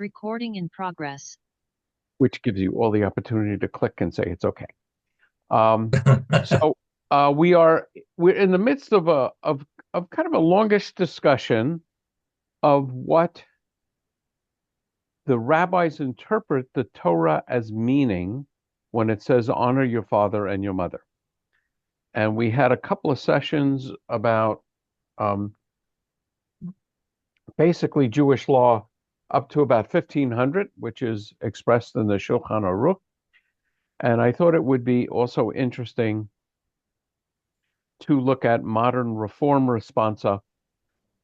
Recording in progress. which gives you all the opportunity to click and say it's okay. Um, so we're in the midst of of kind of a longish discussion of what the rabbis interpret the Torah as meaning when it says honor your father and your mother. And we had a couple of sessions about um, basically Jewish law up to about 1500, which is expressed in the Shulchan Aruch. And I thought it would be also interesting to look at modern Reform Responsa,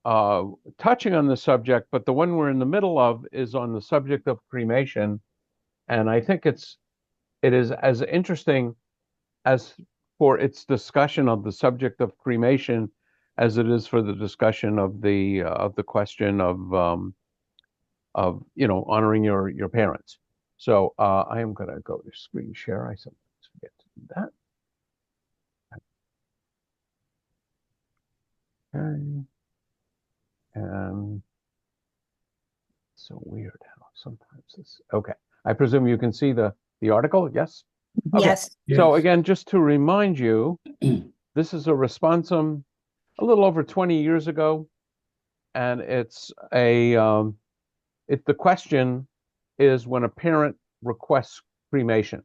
uh, touching on the subject, but the one we're in the middle of is on the subject of cremation. And I think it is as interesting as for its discussion of the subject of cremation as it is for the discussion of the question of honoring your parents. So I am going to go to screen share. I sometimes forget to do that. Okay. And it's so weird how sometimes this. Okay. I presume you can see the article. Yes. Okay. Yes. So Yes. again, just to remind you, this is a responsum a little over 20 years ago, and the question is when a parent requests cremation.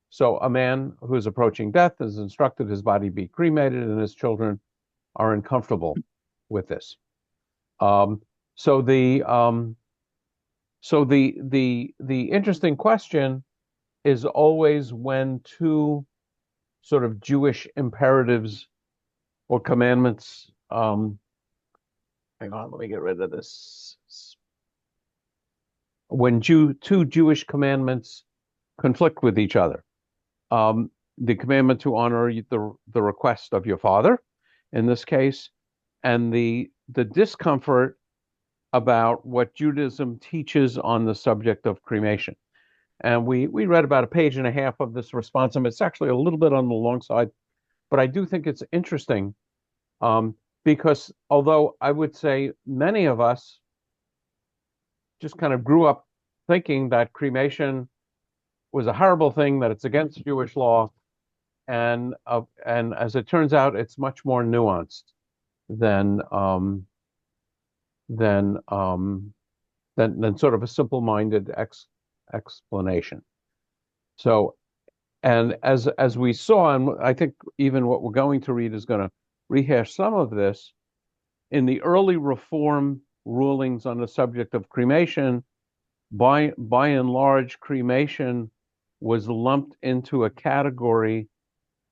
So a man who is approaching death is instructed his body be cremated, and his children are uncomfortable with this. Um, so the um, so the interesting question is always when two sort of Jewish imperatives or commandments. Hang on, let me get rid of this. When two Jewish commandments conflict with each other. The commandment to honor the request of your father, in this case, and the discomfort about what Judaism teaches on the subject of cremation. And we read about a page and a half of this response, and it's actually a little bit on the long side, but I do think it's interesting because although I would say many of us just kind of grew up thinking that cremation was a horrible thing, that it's against Jewish law, and as it turns out, it's much more nuanced than than um, than sort of a simple-minded explanation. So, and as we saw, and I think even what we're going to read is going to rehash some of this, in the early Reform rulings on the subject of cremation, by and large, cremation was lumped into a category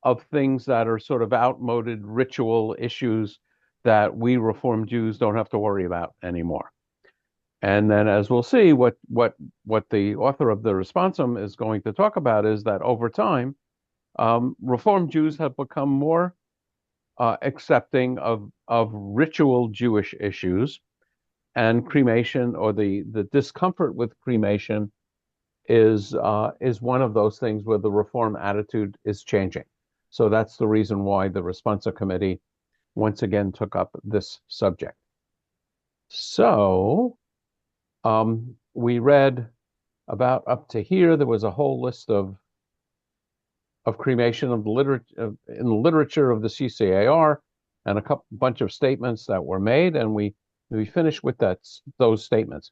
of things that are sort of outmoded ritual issues that we Reform Jews don't have to worry about anymore. And then, as we'll see, what the author of the Responsum is going to talk about is that over time, Reform Jews have become more accepting of ritual Jewish issues, and cremation, or the discomfort with cremation, is one of those things where the Reform attitude is changing. So that's the reason why the Responsa Committee once again took up this subject. So we read about up to here. There was a whole list of cremation of the literature in the literature of the CCAR, and a bunch of statements that were made, and we finished with those statements.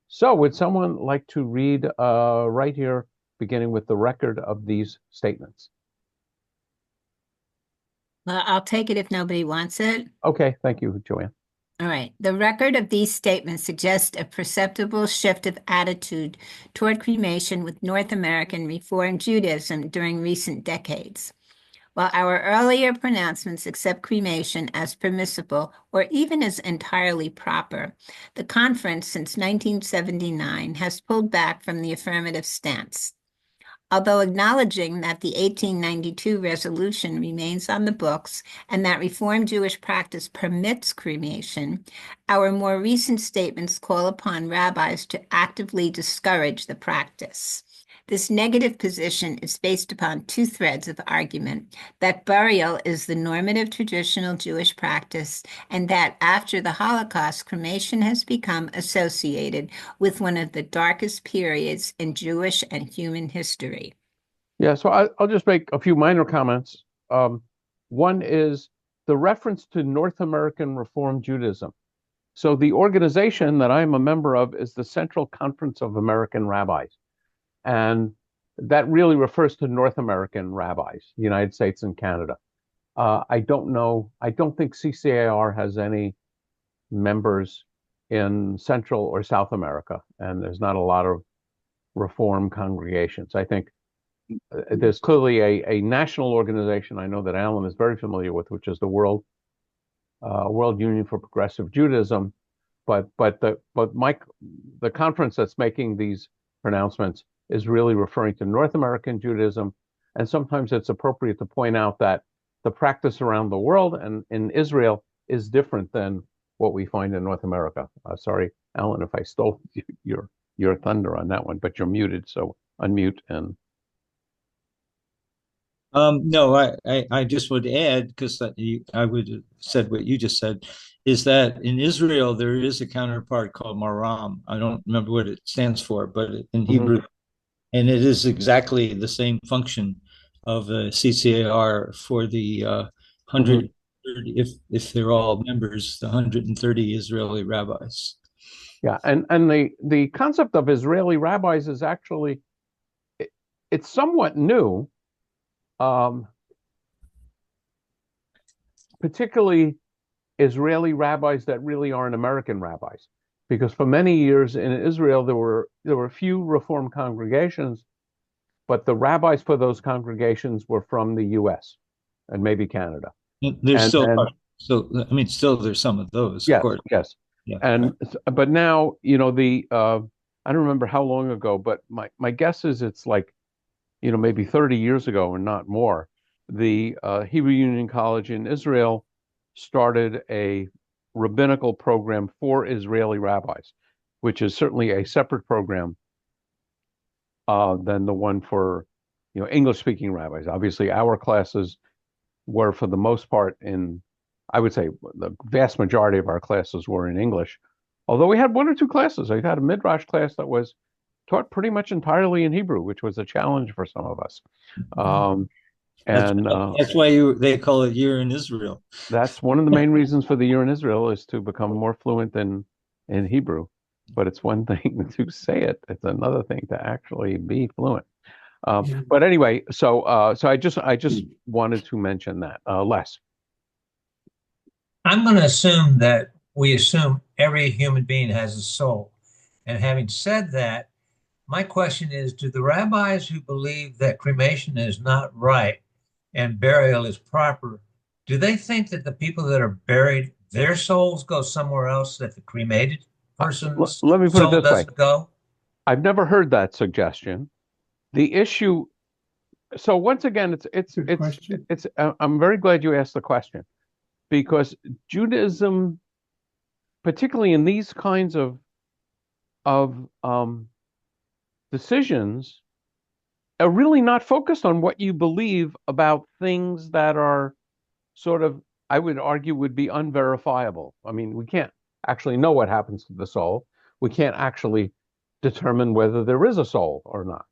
So would someone like to read right here, beginning with the record of these statements? Well, I'll take it if nobody wants it. Okay, thank you, Joanne. All right. The record of these statements suggests a perceptible shift of attitude toward cremation with North American Reform Judaism during recent decades. While our earlier pronouncements accept cremation as permissible or even as entirely proper, the conference since 1979 has pulled back from the affirmative stance. Although acknowledging that the 1892 resolution remains on the books and that Reform Jewish practice permits cremation, our more recent statements call upon rabbis to actively discourage the practice. This negative position is based upon two threads of argument: that burial is the normative traditional Jewish practice, and that after the Holocaust, cremation has become associated with one of the darkest periods in Jewish and human history. Yeah, so I'll just make a few minor comments. One is the reference to North American Reform Judaism. So the organization that I'm a member of is the Central Conference of American Rabbis. And that really refers to North American rabbis, the United States and Canada. I don't think CCAR has any members in Central or South America, and there's not a lot of Reform congregations. I think there's clearly a national organization I know that Alan is very familiar with, which is the World Union for Progressive Judaism. But the conference that's making these pronouncements is really referring to North American Judaism, and sometimes it's appropriate to point out that the practice around the world and in Israel is different than what we find in North America. Sorry, Alan, if I stole your thunder on that one, but you're muted, so unmute and. No, I just would add, because I would have said what you just said, is that in Israel there is a counterpart called Maram. I don't remember what it stands for, but in Hebrew, and it is exactly the same function of the CCAR for the 130, if they're all members, the 130 Israeli rabbis. Yeah, and the concept of Israeli rabbis is actually it's somewhat new. Particularly Israeli rabbis that really aren't American rabbis, because for many years in Israel there were few Reform congregations, but the rabbis for those congregations were from the U.S. and maybe Canada. There's still there's some of those, yes, of course. Yes, yeah. But now I don't remember how long ago, but my guess is it's like maybe 30 years ago or not more, the Hebrew Union College in Israel started a rabbinical program for Israeli rabbis, which is certainly a separate program than the one for English-speaking rabbis. Obviously, our classes were, for the most part, I would say the vast majority of our classes were in English, although we had one or two classes. I had a Midrash class that was taught pretty much entirely in Hebrew, which was a challenge for some of us. That's why they call it Year in Israel. That's one of the main reasons for the Year in Israel, is to become more fluent in Hebrew. But it's one thing to say it; it's another thing to actually be fluent. But anyway, so I just wanted to mention that. Les. I'm going to assume that we assume every human being has a soul. And having said that, my question is, do the rabbis who believe that cremation is not right and burial is proper, do they think that the people that are buried, their souls go somewhere else, that the cremated person's Let me put soul it this way. doesn't go? I've never heard that suggestion. The issue. So once again, it's. I'm very glad you asked the question, because Judaism, particularly in these kinds of decisions, are really not focused on what you believe about things that are sort of, I would argue, would be unverifiable. I mean, we can't actually know what happens to the soul. We can't actually determine whether there is a soul or not.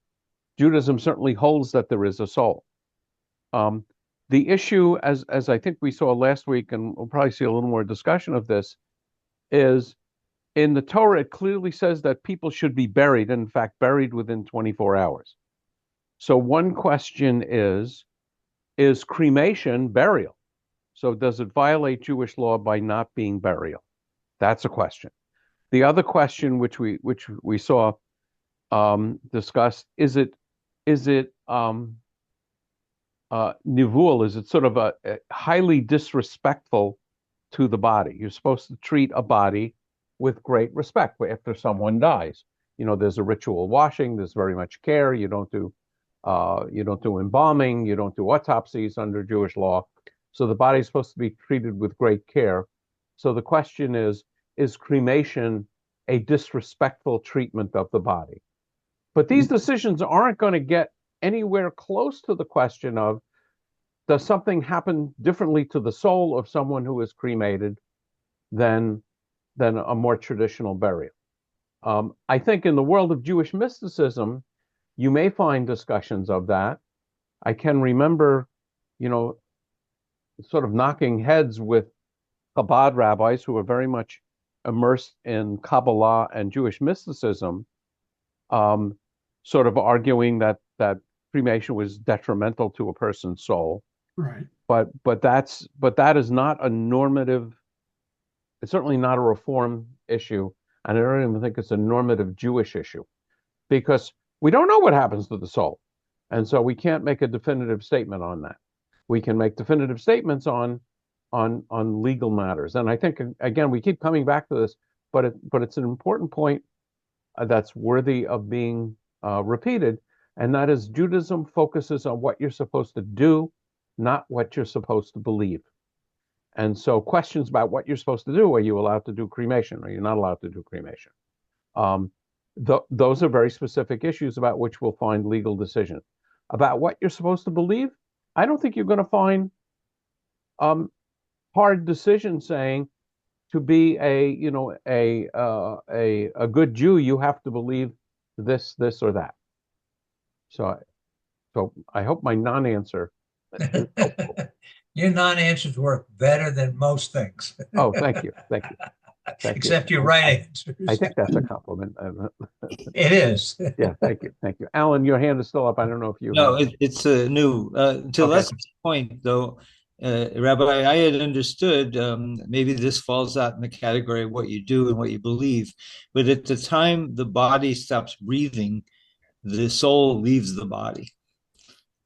Judaism certainly holds that there is a soul. The issue, as I think we saw last week, and we'll probably see a little more discussion of this, is in the Torah, it clearly says that people should be buried, and in fact, buried within 24 hours. So one question is cremation burial? So does it violate Jewish law by not being burial? That's a question. The other question, which we saw discussed, is it nivul? Is it sort of a highly disrespectful to the body? You're supposed to treat a body with great respect after someone dies. There's a ritual washing. There's very much care. You don't do embalming. You don't do autopsies under Jewish law. So the body is supposed to be treated with great care. So the question is cremation a disrespectful treatment of the body? But these decisions aren't going to get anywhere close to the question of, does something happen differently to the soul of someone who is cremated than a more traditional burial? I think in the world of Jewish mysticism, you may find discussions of that. I can remember, sort of knocking heads with Chabad rabbis who were very much immersed in Kabbalah and Jewish mysticism, sort of arguing that cremation was detrimental to a person's soul. Right. But that is not a normative. It's certainly not a Reform issue, and I don't even think it's a normative Jewish issue, because we don't know what happens to the soul, and so we can't make a definitive statement on that. We can make definitive statements on legal matters, and I think again we keep coming back to this, but it's an important point that's worthy of being repeated, and that is Judaism focuses on what you're supposed to do, not what you're supposed to believe. And so questions about what you're supposed to do, are you allowed to do cremation? Are you not allowed to do cremation? Those are very specific issues about which we'll find legal decisions. About what you're supposed to believe, I don't think you're going to find hard decisions saying to be a good Jew, you have to believe this, or that. So I hope my non-answer is helpful. Your non-answers work better than most things. Oh, thank you. Thank you. Except your right answers. I think that's a compliment. It is. Yeah, thank you. Thank you. Alan, your hand is still up. I don't know if you. No, it's new. To Leslie's point, though, Rabbi, I had understood maybe this falls out in the category of what you do and what you believe, but at the time the body stops breathing, the soul leaves the body.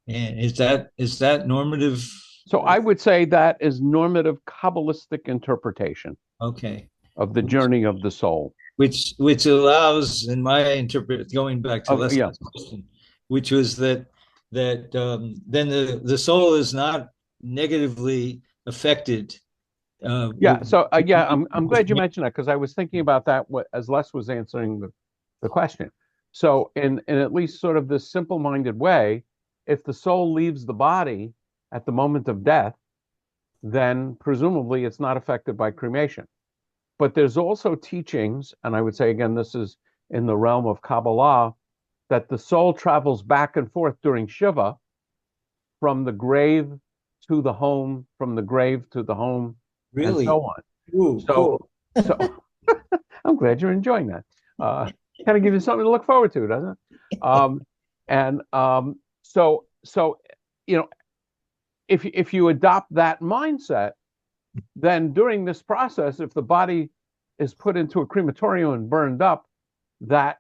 And is that normative? So I would say that is normative Kabbalistic interpretation. Okay. Of the journey of the soul, which allows, in my interpret, going back to Leslie's question, which was that then the soul is not negatively affected. I'm glad you mentioned that, because I was thinking about that as Les was answering the question. So in at least sort of this simple-minded way, if the soul leaves the body at the moment of death, then presumably it's not affected by cremation. But there's also teachings, and I would say, again, this is in the realm of Kabbalah, that the soul travels back and forth during Shiva from the grave to the home, from the grave to the home, really? And so on. Ooh, so I'm glad you're enjoying that. Kind of gives you something to look forward to, doesn't it? So if you adopt that mindset, then during this process, if the body is put into a crematorium and burned up, that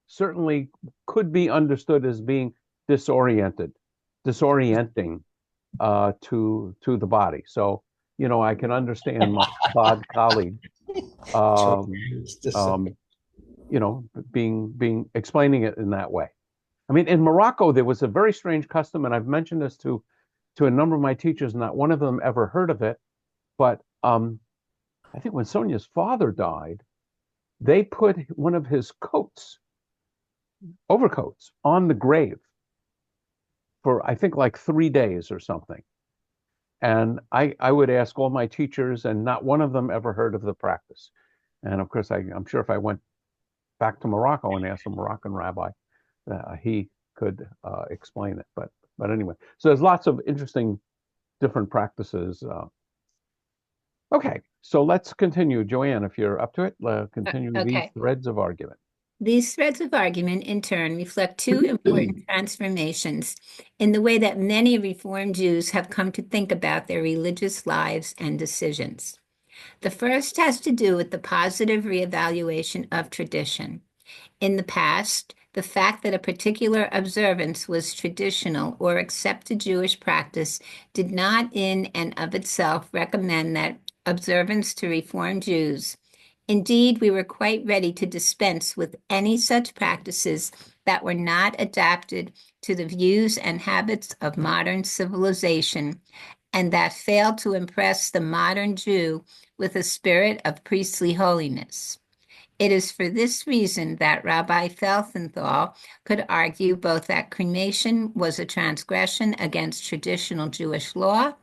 certainly could be understood as being disorienting to the body. So, I can understand my Chabad colleague, being explaining it in that way. I mean, in Morocco, there was a very strange custom, and I've mentioned this to a number of my teachers, not one of them ever heard of it. But I think when Sonia's father died, they put one of his overcoats, on the grave for, I think, like 3 days or something. And I would ask all my teachers, and not one of them ever heard of the practice. And of course, I'm sure if I went back to Morocco and asked a Moroccan rabbi, he could explain it. But anyway, so there's lots of interesting different practices. Okay, so let's continue. Joanne, if you're up to it, continue these threads of argument. These threads of argument, in turn, reflect two important transformations in the way that many Reformed Jews have come to think about their religious lives and decisions. The first has to do with the positive reevaluation of tradition. In the past, the fact that a particular observance was traditional or accepted Jewish practice did not in and of itself recommend that observance to Reformed Jews. Indeed, we were quite ready to dispense with any such practices that were not adapted to the views and habits of modern civilization and that failed to impress the modern Jew with a spirit of priestly holiness. It is for this reason that Rabbi Felsenthal could argue both that cremation was a transgression against traditional Jewish law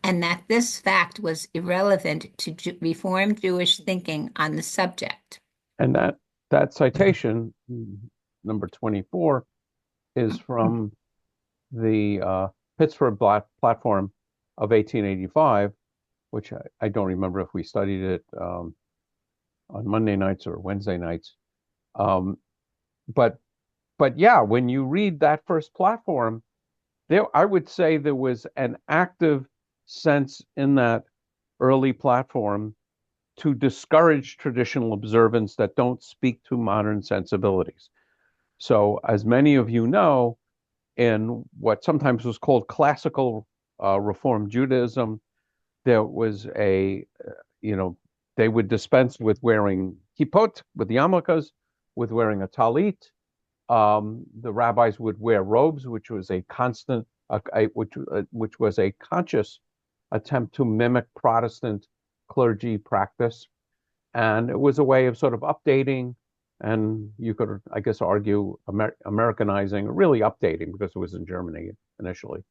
and that this fact was irrelevant to Reform Jewish thinking on the subject. And that citation, number 24, is from the Pittsburgh Platform of 1885, which I don't remember if we studied it on Monday nights or Wednesday nights. But yeah, when you read that first platform, I would say there was an active sense in that early platform to discourage traditional observance that don't speak to modern sensibilities. So, as many of you know, in what sometimes was called classical Reform Judaism, there was they would dispense with wearing kippot, with yarmulkes, with wearing a talit. The rabbis would wear robes, which was a constant, which was a conscious attempt to mimic Protestant clergy practice, and it was a way of sort of updating, and you could, I guess, argue Americanizing, really updating, because it was in Germany initially,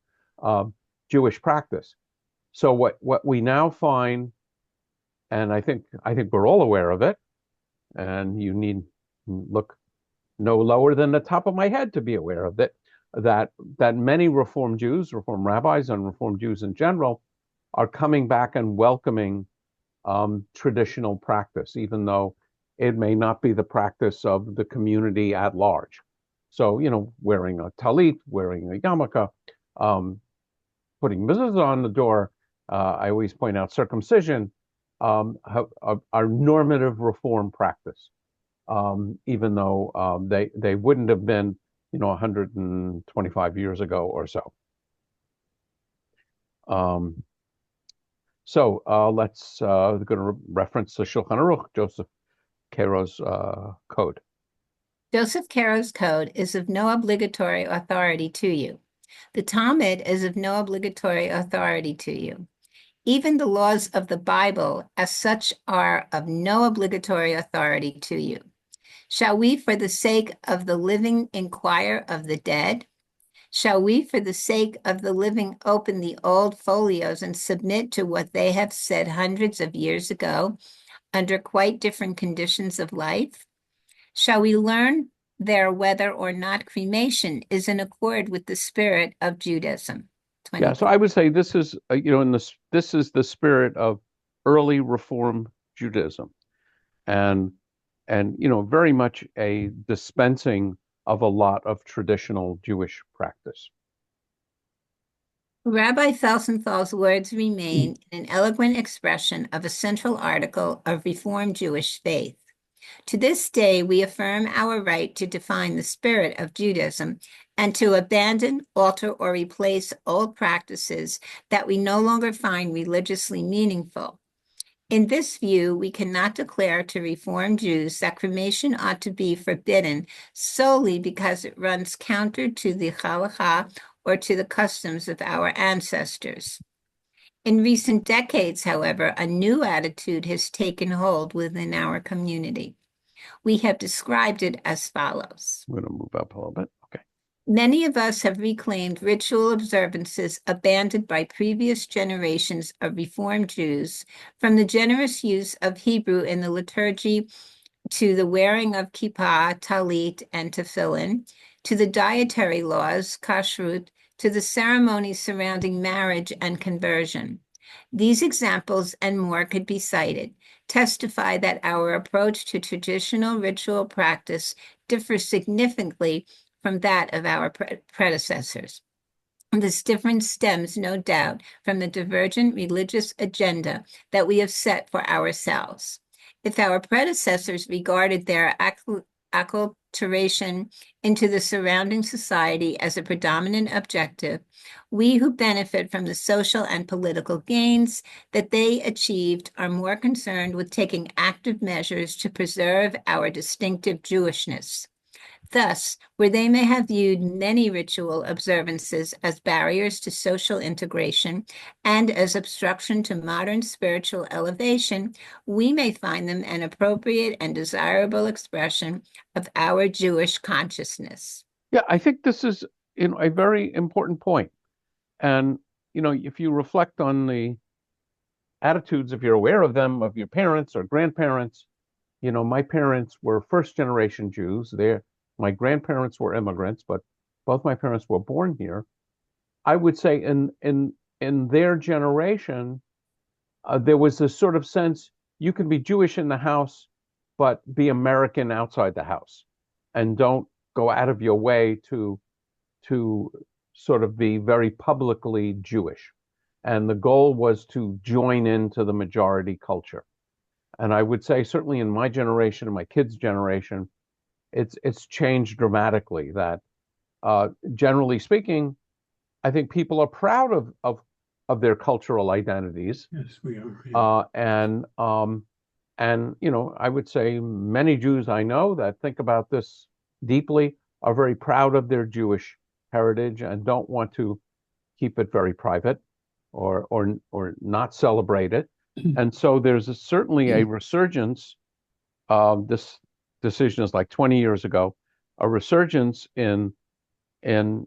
Jewish practice. So what we now find, and I think we're all aware of it, and you need look no lower than the top of my head to be aware of it, that many Reform Jews, Reform rabbis, and Reform Jews in general are coming back and welcoming traditional practice, even though it may not be the practice of the community at large. So, wearing a talit, wearing a yarmulke, putting mezuzah on the door, I always point out circumcision, are normative Reform practice, even though they wouldn't have been, 125 years ago or so. So let's go to reference the Shulchan Aruch, Joseph Caro's code. Joseph Caro's code is of no obligatory authority to you. The Talmud is of no obligatory authority to you. Even the laws of the Bible as such are of no obligatory authority to you. Shall we, for the sake of the living, inquire of the dead? Shall we, for the sake of the living, open the old folios and submit to what they have said hundreds of years ago under quite different conditions of life? Shall we learn there whether or not cremation is in accord with the spirit of Judaism? Yeah, so I would say this is, this is the spirit of early Reform Judaism, and very much a dispensing of a lot of traditional Jewish practice. Rabbi Felsenthal's words remain an eloquent expression of a central article of Reformed Jewish faith. To this day, we affirm our right to define the spirit of Judaism and to abandon, alter, or replace old practices that we no longer find religiously meaningful. In this view, we cannot declare to Reform Jews that cremation ought to be forbidden solely because it runs counter to the halakha or to the customs of our ancestors. In recent decades, however, a new attitude has taken hold within our community. We have described it as follows. I'm going to move up a little bit. Okay. Many of us have reclaimed ritual observances abandoned by previous generations of Reformed Jews, from the generous use of Hebrew in the liturgy to the wearing of kippah, talit, and tefillin, to the dietary laws, kashrut, to the ceremonies surrounding marriage and conversion. These examples and more could be cited, testify that our approach to traditional ritual practice differs significantly from that of our predecessors. This difference stems, no doubt, from the divergent religious agenda that we have set for ourselves. If our predecessors regarded their acculturation into the surrounding society as a predominant objective, we who benefit from the social and political gains that they achieved are more concerned with taking active measures to preserve our distinctive Jewishness. Thus, where they may have viewed many ritual observances as barriers to social integration and as obstruction to modern spiritual elevation, we may find them an appropriate and desirable expression of our Jewish consciousness. Yeah, I think this is, a very important point. And, if you reflect on the attitudes, if you're aware of them, of your parents or grandparents, my parents were first generation Jews. My grandparents were immigrants, but both my parents were born here. I would say in their generation, there was this sort of sense you can be Jewish in the house, but be American outside the house, and don't go out of your way to sort of be very publicly Jewish. And the goal was to join into the majority culture. And I would say certainly in my generation and my kids' generation, it's changed dramatically. That generally speaking, I think people are proud of their cultural identities. Yes, we are. Yeah. And I would say many Jews I know that think about this deeply are very proud of their Jewish heritage and don't want to keep it very private or not celebrate it. And so there's certainly a resurgence. This decision is like 20 years ago, a resurgence in being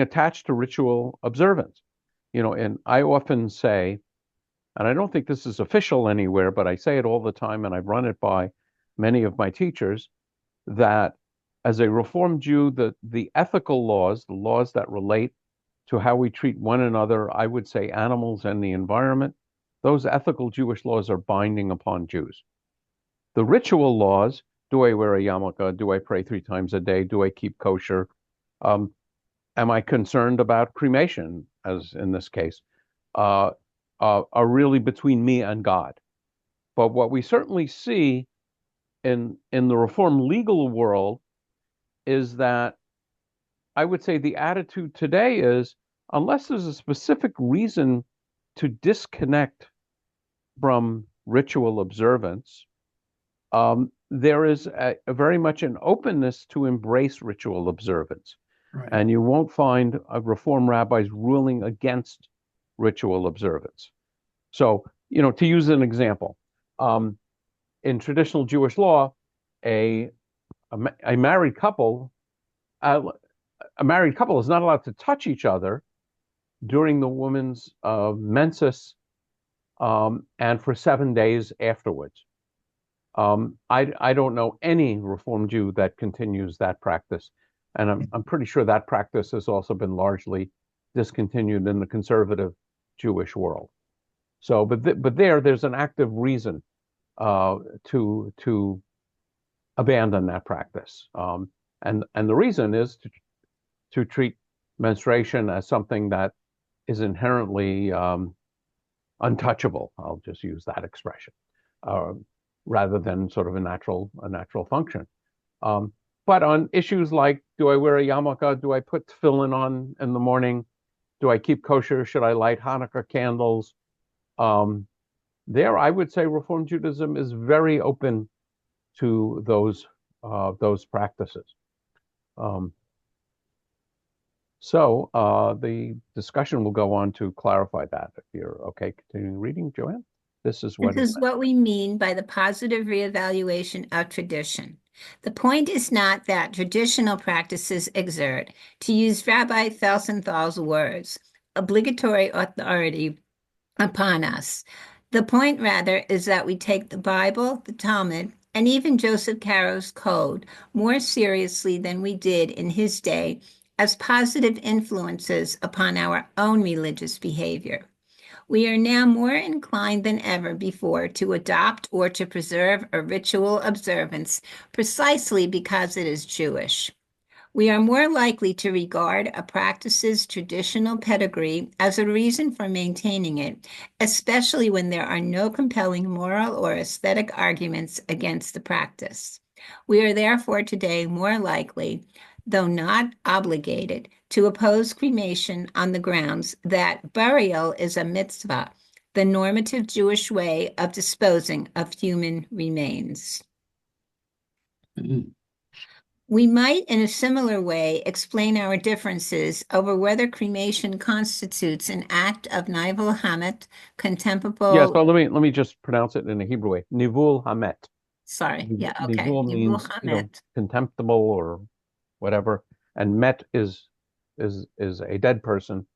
attached to ritual observance. And I often say, and I don't think this is official anywhere, but I say it all the time, and I've run it by many of my teachers, that as a Reformed Jew, the ethical laws, the laws that relate to how we treat one another, I would say animals and the environment, those ethical Jewish laws are binding upon Jews. The ritual laws, do I wear a yarmulke? Do I pray 3 times a day? Do I keep kosher? Am I concerned about cremation, as in this case? Are really between me and God. But what we certainly see in the Reformed legal world is that I would say the attitude today is, unless there's a specific reason to disconnect from ritual observance, there is a very much an openness to embrace ritual observance. Right. And you won't find Reform rabbis ruling against ritual observance. So, to use an example, in traditional Jewish law, a married couple is not allowed to touch each other during the woman's menses and for 7 days afterwards. I don't know any Reform Jew that continues that practice, and I'm pretty sure that practice has also been largely discontinued in the conservative Jewish world. So, but there's an active reason to abandon that practice, and the reason is to treat menstruation as something that is inherently untouchable. I'll just use that expression, rather than sort of a natural function. But on issues like, do I wear a yarmulke? Do I put tefillin on in the morning? Do I keep kosher? Should I light Hanukkah candles? There, I would say Reform Judaism is very open to those practices. So the discussion will go on to clarify that. If you're okay, continuing reading, Joanne. This is what we mean by the positive reevaluation of tradition. The point is not that traditional practices exert, to use Rabbi Felsenthal's words, obligatory authority upon us. The point, rather, is that we take the Bible, the Talmud, and even Joseph Caro's code more seriously than we did in his day as positive influences upon our own religious behavior. We are now more inclined than ever before to adopt or to preserve a ritual observance precisely because it is Jewish. We are more likely to regard a practice's traditional pedigree as a reason for maintaining it, especially when there are no compelling moral or aesthetic arguments against the practice. We are therefore today more likely, though not obligated, to oppose cremation on the grounds that burial is a mitzvah, the normative Jewish way of disposing of human remains. We might, in a similar way, explain our differences over whether cremation constitutes an act of nivul hamet, Yeah, contemptible. so let me just pronounce it in a Hebrew way. Nivul hamet. Sorry, yeah, okay. Nivul Nivul means, hamet. contemptible or whatever, and met is a dead person,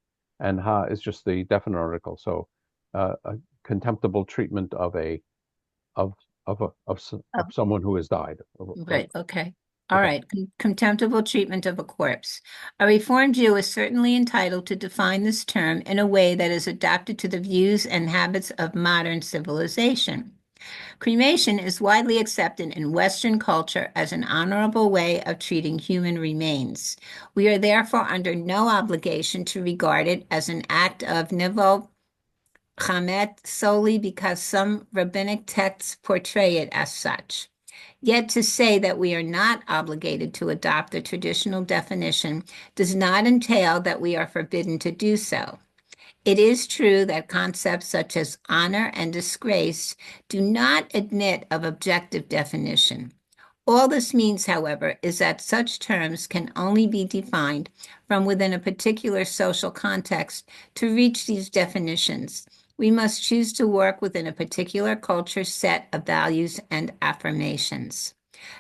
and ha is just the definite article. So, a contemptible treatment of a of of someone who has died. Right, okay. All Okay. right, contemptible treatment of a corpse. A Reformed Jew is certainly entitled to define this term in a way that is adapted to the views and habits of modern civilization. Cremation is widely accepted in Western culture as an honorable way of treating human remains. We are therefore under no obligation to regard it as an act of nivul chamet solely because some rabbinic texts portray it as such. Yet to say that we are not obligated to adopt the traditional definition does not entail that we are forbidden to do so. It is true that concepts such as honor and disgrace do not admit of objective definition. All this means, however, is that such terms can only be defined from within a particular social context. To reach these definitions, we must choose to work within a particular culture set of values and affirmations.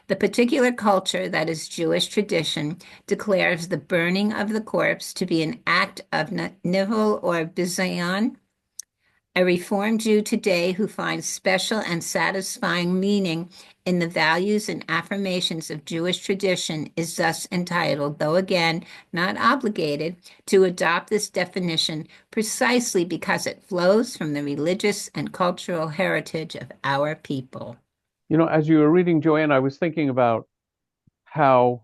The particular culture, that is Jewish tradition, declares the burning of the corpse to be an act of nivul or bizayon. A Reformed Jew today who finds special and satisfying meaning in the values and affirmations of Jewish tradition is thus entitled, though again not obligated, to adopt this definition precisely because it flows from the religious and cultural heritage of our people. As you were reading, Joanne, I was thinking about how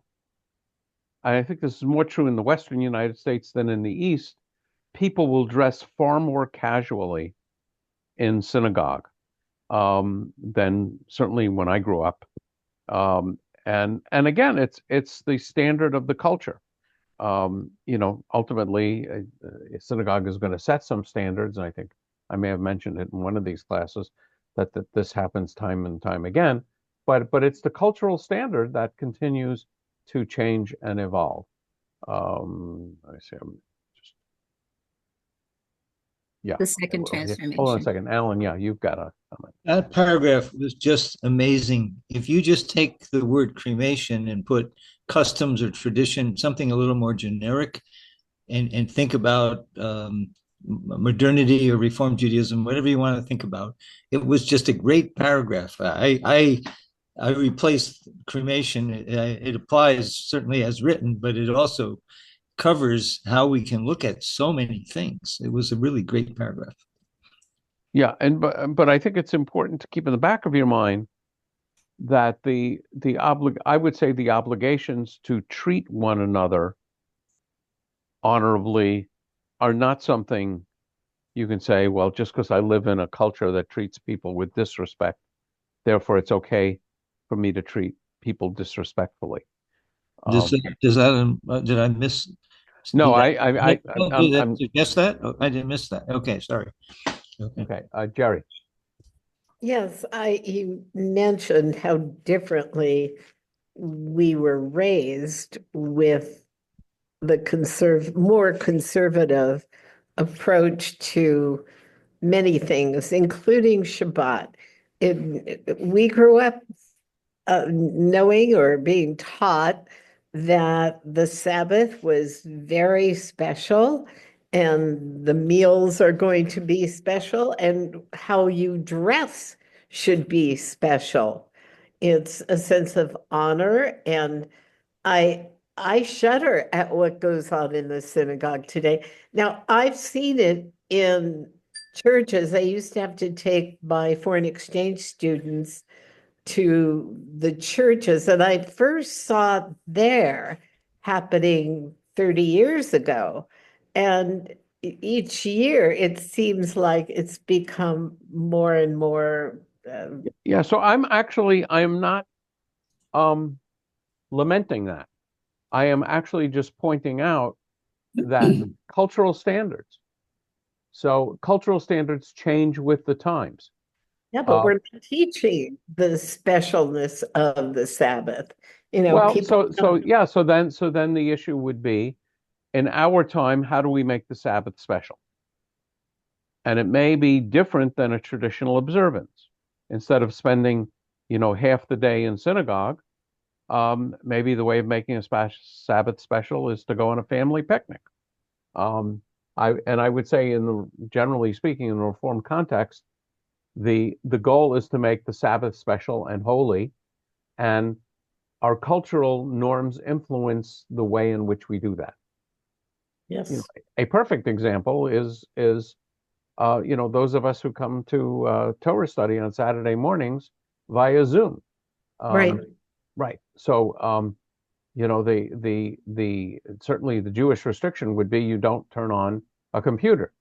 I think this is more true in the Western United States than in the East. People will dress far more casually in synagogue than certainly when I grew up. And again, it's the standard of the culture. Ultimately, a synagogue is going to set some standards, and I think I may have mentioned it in one of these classes that this happens time and time again. But it's the cultural standard that continues to change and evolve. Let me see. Yeah. The second Hold on a transformation. second, Alan. Yeah, you've got a comment. That paragraph was just amazing. If you just take the word cremation and put customs or tradition, something a little more generic, and think about modernity or Reform Judaism, whatever you want to think about, it was just a great paragraph. I replaced cremation. It applies certainly as written, but it also covers how we can look at so many things. It was a really great paragraph. Yeah, but I think it's important to keep in the back of your mind that I would say the obligations to treat one another honorably are not something you can say, well, just because I live in a culture that treats people with disrespect, therefore it's okay for me to treat people disrespectfully. Did I miss? No, Did I I'm suggest that? Oh, I didn't miss that. Okay, sorry. okay. Jerry. Yes, you mentioned how differently we were raised with the more conservative approach to many things, including Shabbat. We grew up knowing or being taught that the Sabbath was very special and the meals are going to be special and how you dress should be special. It's a sense of honor, and I shudder at what goes on in the synagogue today. Now, I've seen it in churches. I used to have to take my foreign exchange students to the churches, and I first saw it there happening 30 years ago. And each year it seems like it's become more and more. Yeah, so I'm not lamenting that. I am actually just pointing out that cultural standards. So cultural standards change with the times. Yeah, but we're not teaching the specialness of the Sabbath. Well, People yeah, so then the issue would be, in our time, how do we make the Sabbath special? And it may be different than a traditional observance. Instead of spending, half the day in synagogue, maybe the way of making a Sabbath special is to go on a family picnic. I would say, generally speaking, in the Reformed context, the goal is to make the Sabbath special and holy, and our cultural norms influence the way in which we do that. Yes. A perfect example is those of us who come to Torah study on Saturday mornings via Zoom. Right. Right. So the certainly the Jewish restriction would be you don't turn on a computer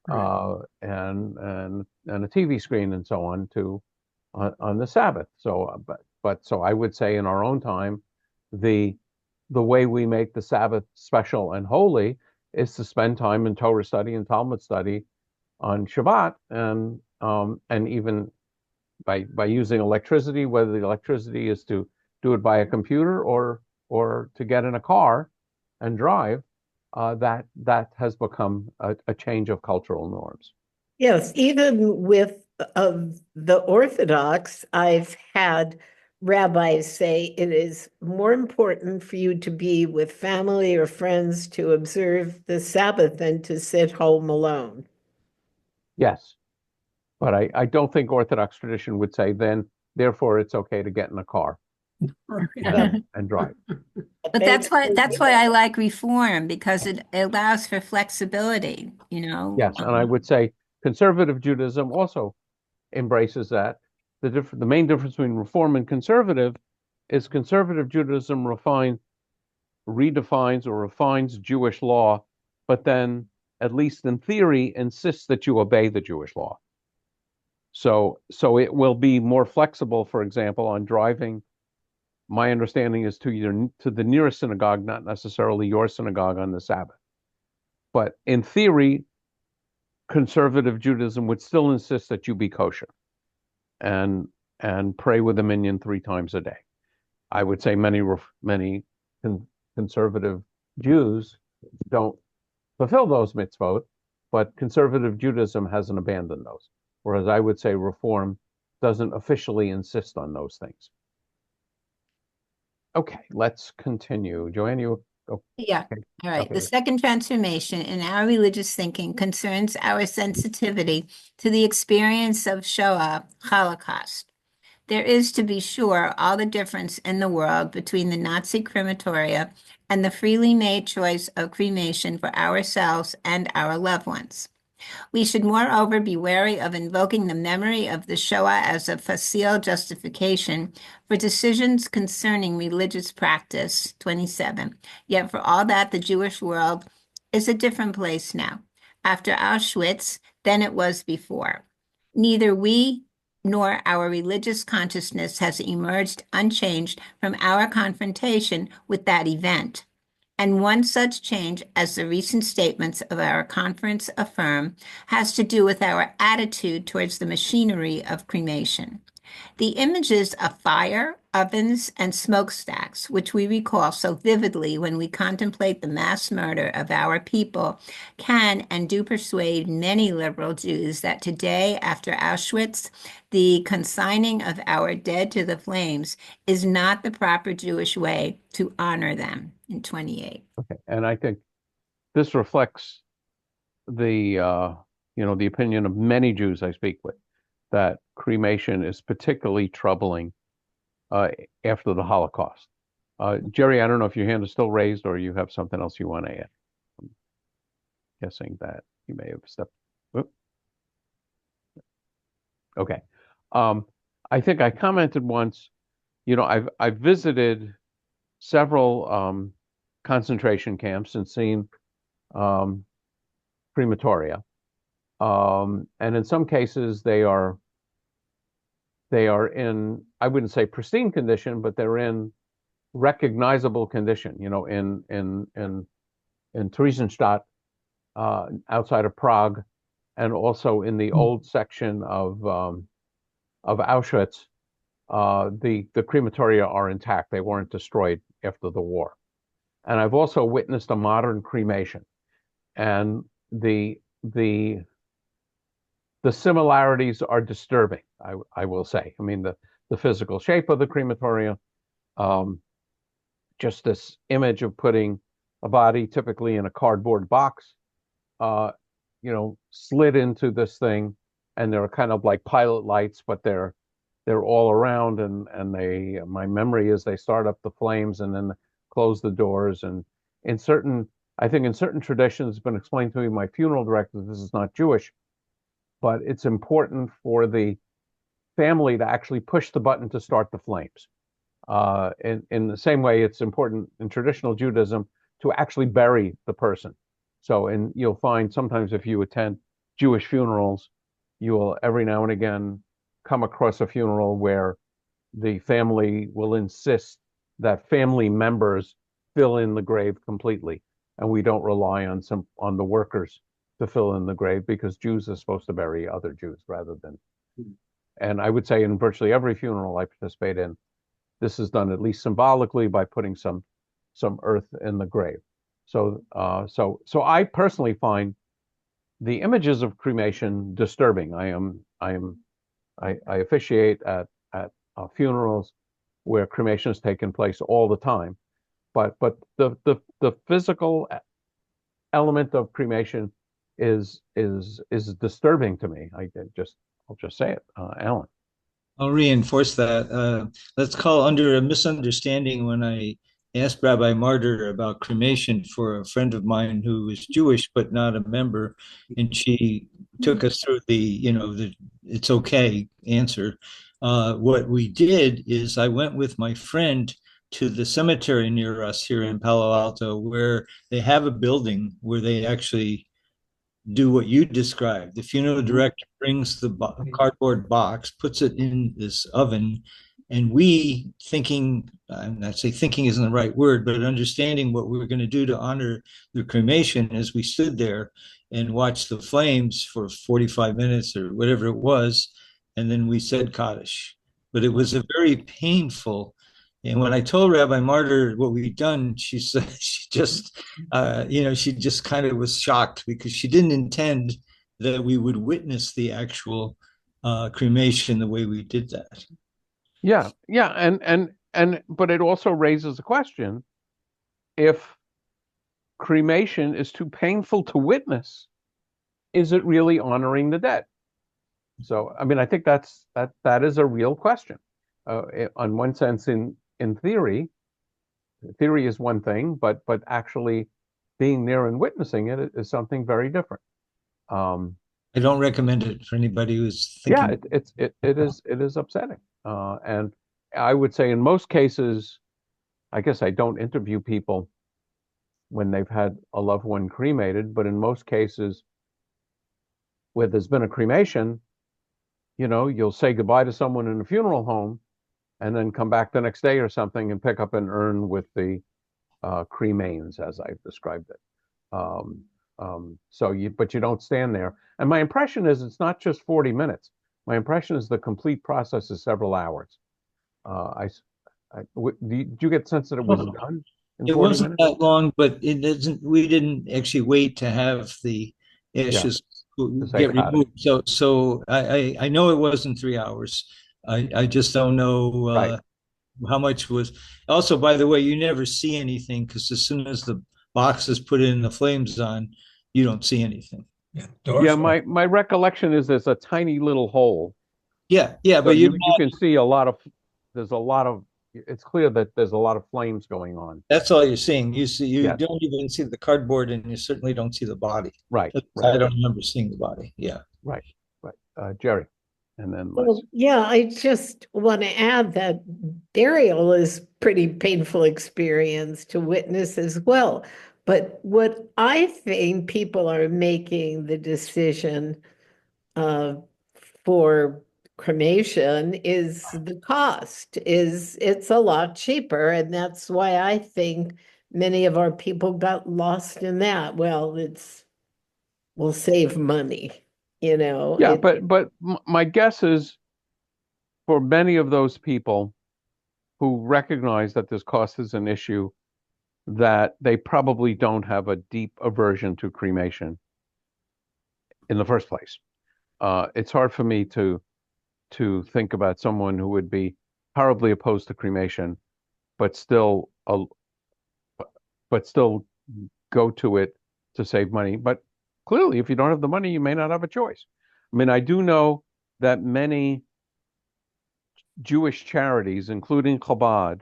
and a TV screen and so on on the Sabbath. So so I would say in our own time, the way we make the Sabbath special and holy is to spend time in Torah study and Talmud study on Shabbat, and even by using electricity, whether the electricity is to do it by a computer or to get in a car and drive, that has become a change of cultural norms. Yes, even with the Orthodox, I've had rabbis say it is more important for you to be with family or friends to observe the Sabbath than to sit home alone. Yes, but I don't think Orthodox tradition would say then, therefore it's okay to get in a car and drive. But that's why I like Reform, because it allows for flexibility, Yes, and I would say conservative Judaism also embraces that. The main difference between Reform and conservative is conservative Judaism redefines or refines Jewish law, but then, at least in theory, insists that you obey the Jewish law. So it will be more flexible, for example, on driving. My understanding is to the nearest synagogue, not necessarily your synagogue on the Sabbath. But in theory, conservative Judaism would still insist that you be kosher and pray with a minyan 3 times a day. I would say many conservative Jews don't fulfill those mitzvot, but conservative Judaism hasn't abandoned those. Whereas I would say Reform doesn't officially insist on those things. Okay, let's continue. Joanne, you. Yeah. Okay. All right. Okay. The second transformation in our religious thinking concerns our sensitivity to the experience of Shoah, Holocaust. There is, to be sure, all the difference in the world between the Nazi crematoria and the freely made choice of cremation for ourselves and our loved ones. We should moreover be wary of invoking the memory of the Shoah as a facile justification for decisions concerning religious practice, 27. Yet for all that, the Jewish world is a different place now, after Auschwitz, than it was before. Neither we nor our religious consciousness has emerged unchanged from our confrontation with that event. And one such change, as the recent statements of our conference affirm, has to do with our attitude towards the machinery of cremation. The images of fire, ovens, and smokestacks, which we recall so vividly when we contemplate the mass murder of our people, can and do persuade many liberal Jews that today, after Auschwitz, the consigning of our dead to the flames is not the proper Jewish way to honor them in 28. Okay, and I think this reflects the the opinion of many Jews I speak with, that cremation is particularly troubling after the Holocaust. Jerry, I don't know if your hand is still raised or you have something else you want to add. I'm guessing that you may have stepped. Whoop. Okay. I think I commented once, I've visited several concentration camps and seen crematoria. And in some cases they are in, I wouldn't say pristine condition, but they're in recognizable condition, in Theresienstadt, outside of Prague, and also in the old section of of Auschwitz, the crematoria are intact. They weren't destroyed after the war. And I've also witnessed a modern cremation, and the similarities are disturbing. I will say. I mean, the physical shape of the crematoria, just this image of putting a body typically in a cardboard box, slid into this thing, and they're kind of like pilot lights, but they're all around, and my memory is they start up the flames and then close the doors. And I think in certain traditions, it's been explained to me, my funeral director, this is not Jewish, but it's important for the family to actually push the button to start the flames. In the same way, it's important in traditional Judaism to actually bury the person. So, and you'll find sometimes if you attend Jewish funerals, you will every now and again come across a funeral where the family will insist that family members fill in the grave completely, and we don't rely on the workers to fill in the grave, because Jews are supposed to bury other Jews rather than. And I would say in virtually every funeral I participate in, this is done at least symbolically by putting some earth in the grave. So I personally find the images of cremation disturbing. I officiate at funerals where cremation has taken place all the time, but the physical element of cremation is disturbing to me. I'll just say it, Alan. I'll reinforce that. Let's call under a misunderstanding when I asked Rabbi Martyr about cremation for a friend of mine who was Jewish but not a member, and she took us through the it's okay answer. What we did is I went with my friend to the cemetery near us here in Palo Alto, where they have a building where they actually do what you described. The funeral director brings the cardboard box, puts it in this oven, and we thinking, I'm not say thinking isn't the right word, but understanding what we were going to do to honor the cremation, as we stood there and watched the flames for 45 minutes or whatever it was, and then we said Kaddish. But it was a very painful. And when I told Rabbi Martyr what we'd done, she said she just kind of was shocked, because she didn't intend that we would witness the actual cremation the way we did that. Yeah, but it also raises a question: if cremation is too painful to witness, is it really honoring the dead? So, I mean, I think that is a real question. On one sense, in theory is one thing, but actually being there and witnessing it is something very different. I don't recommend it for anybody who's thinking. Yeah, it is upsetting. And I would say in most cases, I guess I don't interview people when they've had a loved one cremated, but in most cases where there's been a cremation, you'll say goodbye to someone in a funeral home and then come back the next day or something and pick up an urn with the cremains, as I've described it. But you don't stand there. And my impression is it's not just 40 minutes. My impression is the complete process is several hours. Did you get the sense that it was done in 40 It wasn't minutes? that long, but it isn't. We didn't actually wait to have the ashes get removed. So I know it wasn't 3 hours. I just don't know Right. how much was. Also, by the way, you never see anything, because as soon as the box is put in, the flames on, you don't see anything. Yeah, my recollection is there's a tiny little hole. Yeah, So but you can see it's clear that there's a lot of flames going on. that's all you're seeing. You Yes. don't even see the cardboard, and you certainly don't see the body. Right. I don't remember seeing the body. Yeah. Right. Jerry, and then Well, yeah, I just want to add that burial is pretty painful experience to witness as well. But what I think people are making the decision for cremation is the cost. It's a lot cheaper, and that's why I think many of our people got lost in that. Well, we'll save money, Yeah, but my guess is for many of those people who recognize that this cost is an issue, that they probably don't have a deep aversion to cremation in the first place. It's hard for me to think about someone who would be horribly opposed to cremation, but still go to it to save money. But clearly, if you don't have the money, you may not have a choice. I mean, I do know that many Jewish charities, including Chabad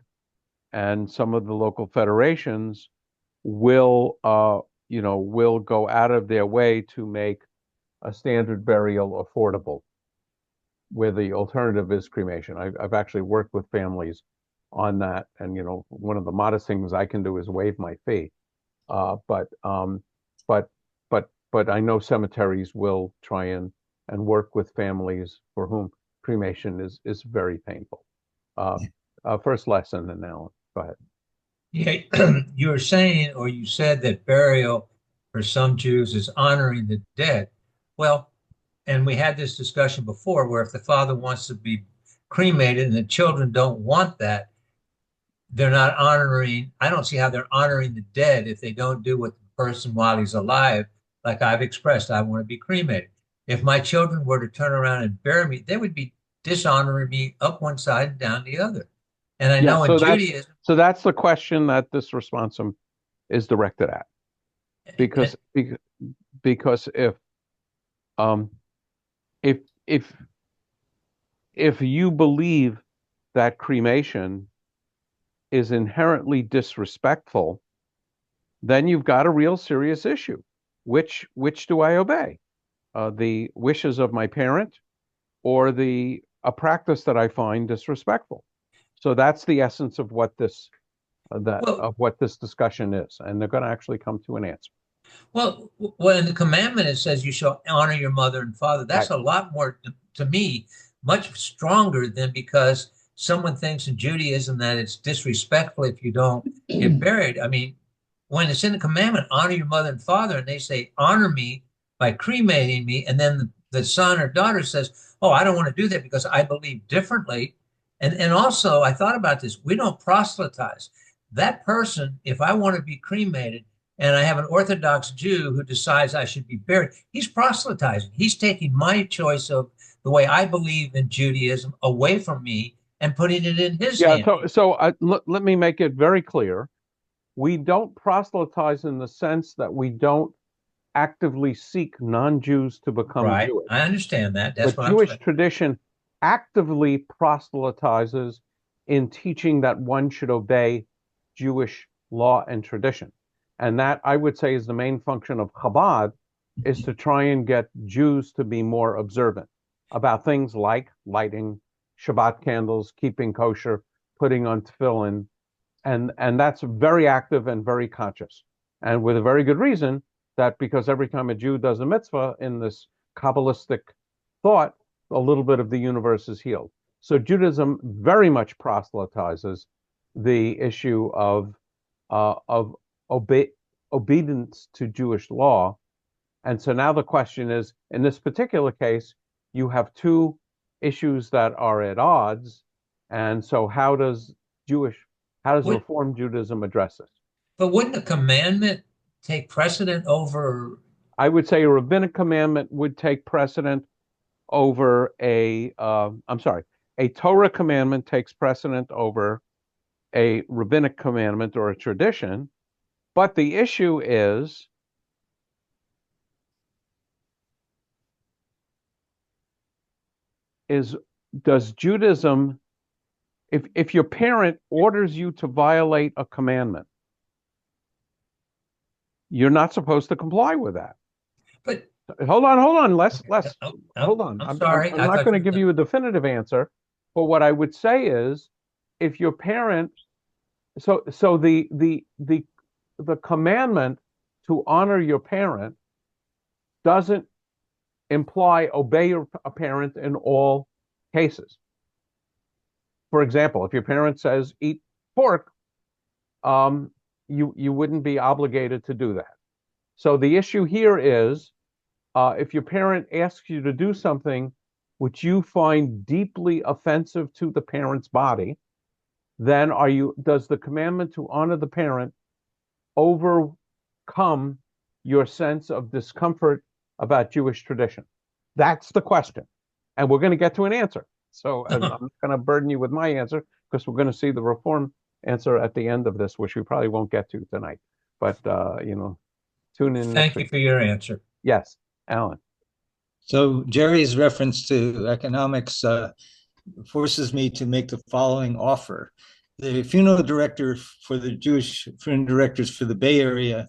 and some of the local federations, will go out of their way to make a standard burial affordable, where the alternative is cremation. I've actually worked with families on that, and one of the modest things I can do is waive my fee. But I know cemeteries will try and work with families for whom cremation is very painful. First lesson, and now go ahead. Yeah, you were saying, or you said that burial for some Jews is honoring the dead. Well, and we had this discussion before, where if the father wants to be cremated and the children don't want that, they're not honoring. I don't see how they're honoring the dead if they don't do what the person while he's alive, like I've expressed, I want to be cremated. If my children were to turn around and bury me, they would be dishonoring me up one side and down the other. And I know in Judaism. So that's the question that this responsum is directed at. Because if you believe that cremation is inherently disrespectful, then you've got a real serious issue. Which do I obey? The wishes of my parent, or a practice that I find disrespectful? So that's the essence of what this discussion is, and they're going to actually come to an answer. Well, in the commandment it says you shall honor your mother and father. That's a lot more, to me, much stronger than because someone thinks in Judaism that it's disrespectful if you don't get buried. I mean, when it's in the commandment, honor your mother and father, and they say honor me by cremating me, and then the son or daughter says, oh, I don't want to do that because I believe differently. And also, I thought about this. We don't proselytize. That person, if I want to be cremated and I have an Orthodox Jew who decides I should be buried, he's proselytizing. He's taking my choice of the way I believe in Judaism away from me and putting it in his hand. So let me make it very clear. We don't proselytize in the sense that we don't actively seek non-Jews to become Jewish. I understand that. That's but Jewish tradition actively proselytizes in teaching that one should obey Jewish law and tradition. And that, I would say, is the main function of Chabad, is to try and get Jews to be more observant about things like lighting Shabbat candles, keeping kosher, putting on tefillin. And that's very active and very conscious. And with a very good reason, that because every time a Jew does a mitzvah in this Kabbalistic thought, a little bit of the universe is healed. So Judaism very much proselytizes the issue of obedience to Jewish law. And so now the question is, in this particular case, you have two issues that are at odds. And so how does Reform Judaism address this? But wouldn't a commandment take precedent over? I would say a rabbinic commandment would take precedent over a Torah commandment takes precedent over a rabbinic commandment or a tradition. But the issue is, does Judaism, if your parent orders you to violate a commandment, you're not supposed to comply with that. But hold on, Les. Hold on. I'm sorry. I'm not going to give you a definitive answer, but what I would say is, if your parent, so the commandment to honor your parent doesn't imply obey a parent in all cases. For example, if your parent says eat pork, you wouldn't be obligated to do that. So the issue here is, if your parent asks you to do something which you find deeply offensive to the parent's body, then does the commandment to honor the parent overcome your sense of discomfort about Jewish tradition? That's the question. And we're going to get to an answer. So I'm not going to burden you with my answer, because we're going to see the Reform answer at the end of this, which we probably won't get to tonight. But, tune in. Thank you for your answer. Yes, Alan. So Jerry's reference to economics forces me to make the following offer. The funeral director for the Jewish funeral directors for the Bay Area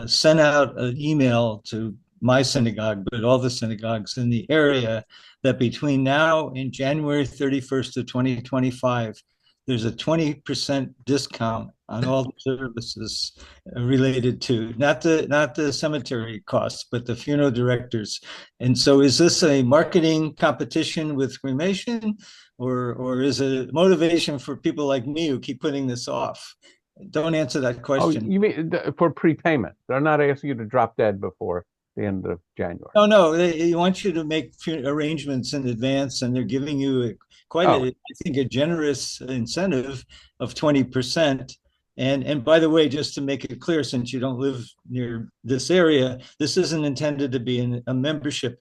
sent out an email to my synagogue, but all the synagogues in the area, that between now and January 31st of 2025, there's a 20% discount on all the services related to not the cemetery costs, but the funeral directors. And so is this a marketing competition with cremation, or is it motivation for people like me who keep putting this off? Don't answer that question. Oh, you mean for prepayment? They're not asking you to drop dead before the end of January. No, they want you to make arrangements in advance, and they're giving you I think, a generous incentive of 20%. And by the way, just to make it clear, since you don't live near this area, this isn't intended to be a membership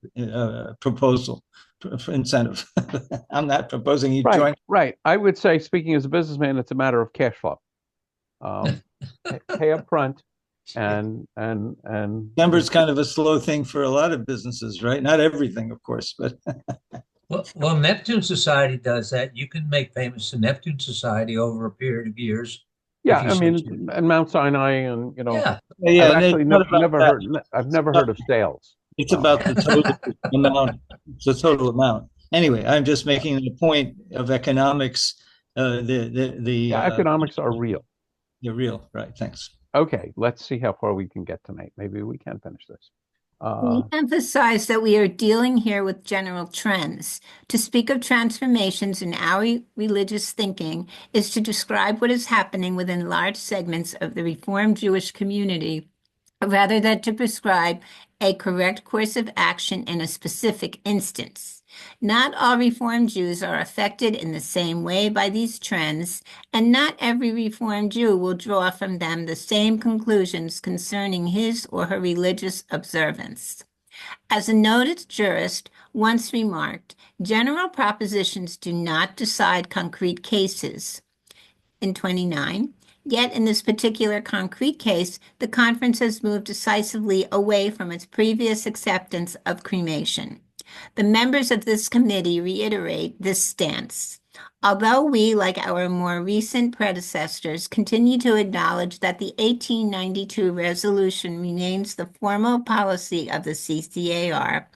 proposal incentive. I'm not proposing you join. Right. I would say, speaking as a businessman, it's a matter of cash flow. Pay up front. And December's kind of a slow thing for a lot of businesses, right? Not everything, of course, but well, Neptune Society does that. You can make payments to Neptune Society over a period of years. Yeah, I mean, and Mount Sinai, and yeah. I've actually never heard of sales. It's about the total amount. It's the total amount. Anyway, I'm just making the point of economics. The economics are real. They're real, right? Thanks. Okay, let's see how far we can get tonight. Maybe we can finish this. We emphasize that we are dealing here with general trends. To speak of transformations in our religious thinking is to describe what is happening within large segments of the Reformed Jewish community, rather than to prescribe a correct course of action in a specific instance. Not all Reformed Jews are affected in the same way by these trends, and not every Reformed Jew will draw from them the same conclusions concerning his or her religious observance. As a noted jurist once remarked, general propositions do not decide concrete cases. In 29, yet in this particular concrete case, the conference has moved decisively away from its previous acceptance of cremation. The members of this committee reiterate this stance. Although we, like our more recent predecessors, continue to acknowledge that the 1892 resolution remains the formal policy of the CCAR,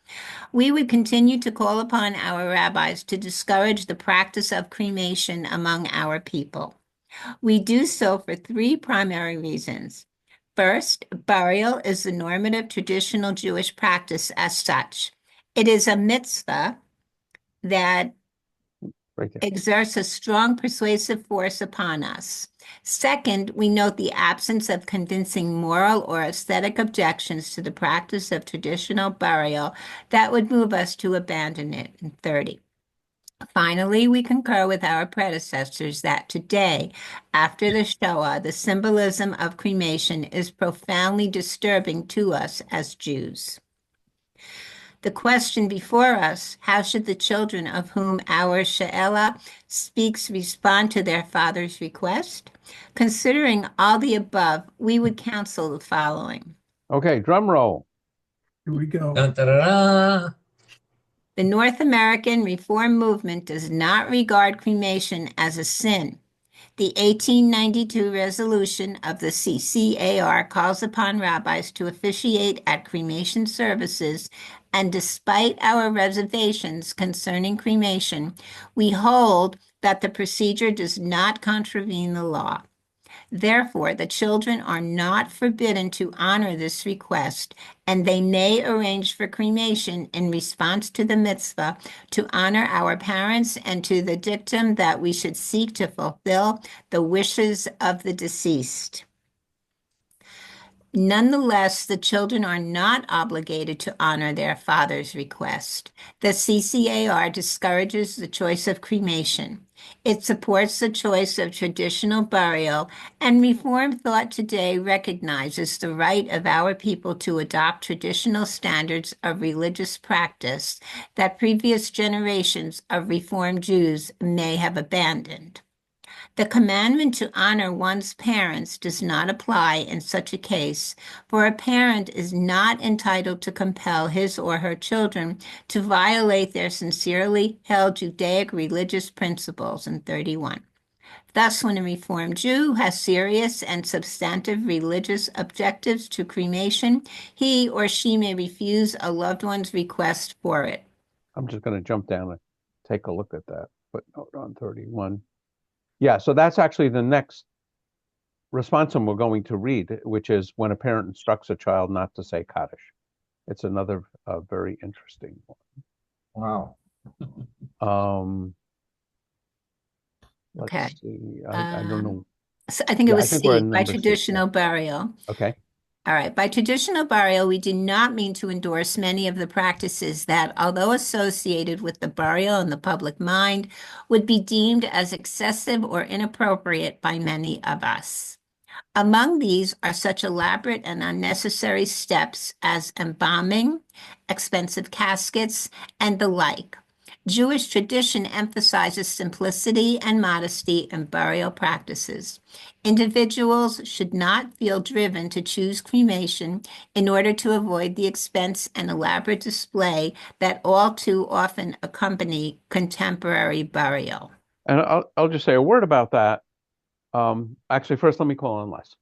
we would continue to call upon our rabbis to discourage the practice of cremation among our people. We do so for three primary reasons. First, burial is the normative traditional Jewish practice as such. It is a mitzvah that exerts a strong persuasive force upon us. Second, we note the absence of convincing moral or aesthetic objections to the practice of traditional burial that would move us to abandon it. And 30. Finally, we concur with our predecessors that today, after the Shoah, the symbolism of cremation is profoundly disturbing to us as Jews. The question before us, how should the children of whom our She'elah speaks respond to their father's request? Considering all the above, we would counsel the following. Okay, drum roll. Here we go. Dun, da, da, da. The North American Reform movement does not regard cremation as a sin. The 1892 resolution of the CCAR calls upon rabbis to officiate at cremation services, and despite our reservations concerning cremation, we hold that the procedure does not contravene the law. Therefore, the children are not forbidden to honor this request, and they may arrange for cremation in response to the mitzvah to honor our parents and to the dictum that we should seek to fulfill the wishes of the deceased. Nonetheless, the children are not obligated to honor their father's request. The CCAR discourages the choice of cremation. It supports the choice of traditional burial, and Reform thought today recognizes the right of our people to adopt traditional standards of religious practice that previous generations of Reform Jews may have abandoned. The commandment to honor one's parents does not apply in such a case, for a parent is not entitled to compel his or her children to violate their sincerely held Judaic religious principles in 31. Thus, when a Reformed Jew has serious and substantive religious objectives to cremation, he or she may refuse a loved one's request for it. I'm just going to jump down and take a look at that footnote on 31. Yeah, so that's actually the next responsum we're going to read, which is when a parent instructs a child not to say Kaddish. It's another very interesting Wow. one. Let's Okay. see. I don't know. So I think it Yeah, I was think we're C, in by number C, traditional yeah. burial. Okay. All right. By traditional burial, we do not mean to endorse many of the practices that, although associated with the burial in the public mind, would be deemed as excessive or inappropriate by many of us. Among these are such elaborate and unnecessary steps as embalming, expensive caskets, and the like. Jewish tradition emphasizes simplicity and modesty in burial practices. Individuals should not feel driven to choose cremation in order to avoid the expense and elaborate display that all too often accompany contemporary burial. And I'll just say a word about that. Actually, first, let me call on Les.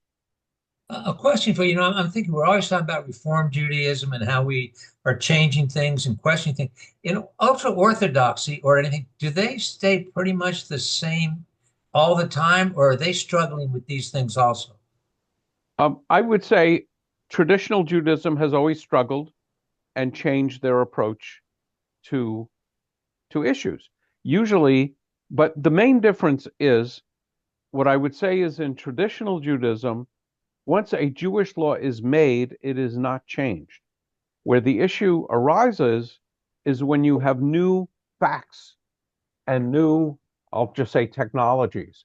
A question for you. I'm thinking we're always talking about Reform Judaism and how we are changing things and questioning things. In ultra orthodoxy or anything, do they stay pretty much the same all the time, or are they struggling with these things also? I would say traditional Judaism has always struggled and changed their approach to issues. Usually, but the main difference is what I would say is in traditional Judaism, once a Jewish law is made, it is not changed. Where the issue arises is when you have new facts and new, I'll just say, technologies.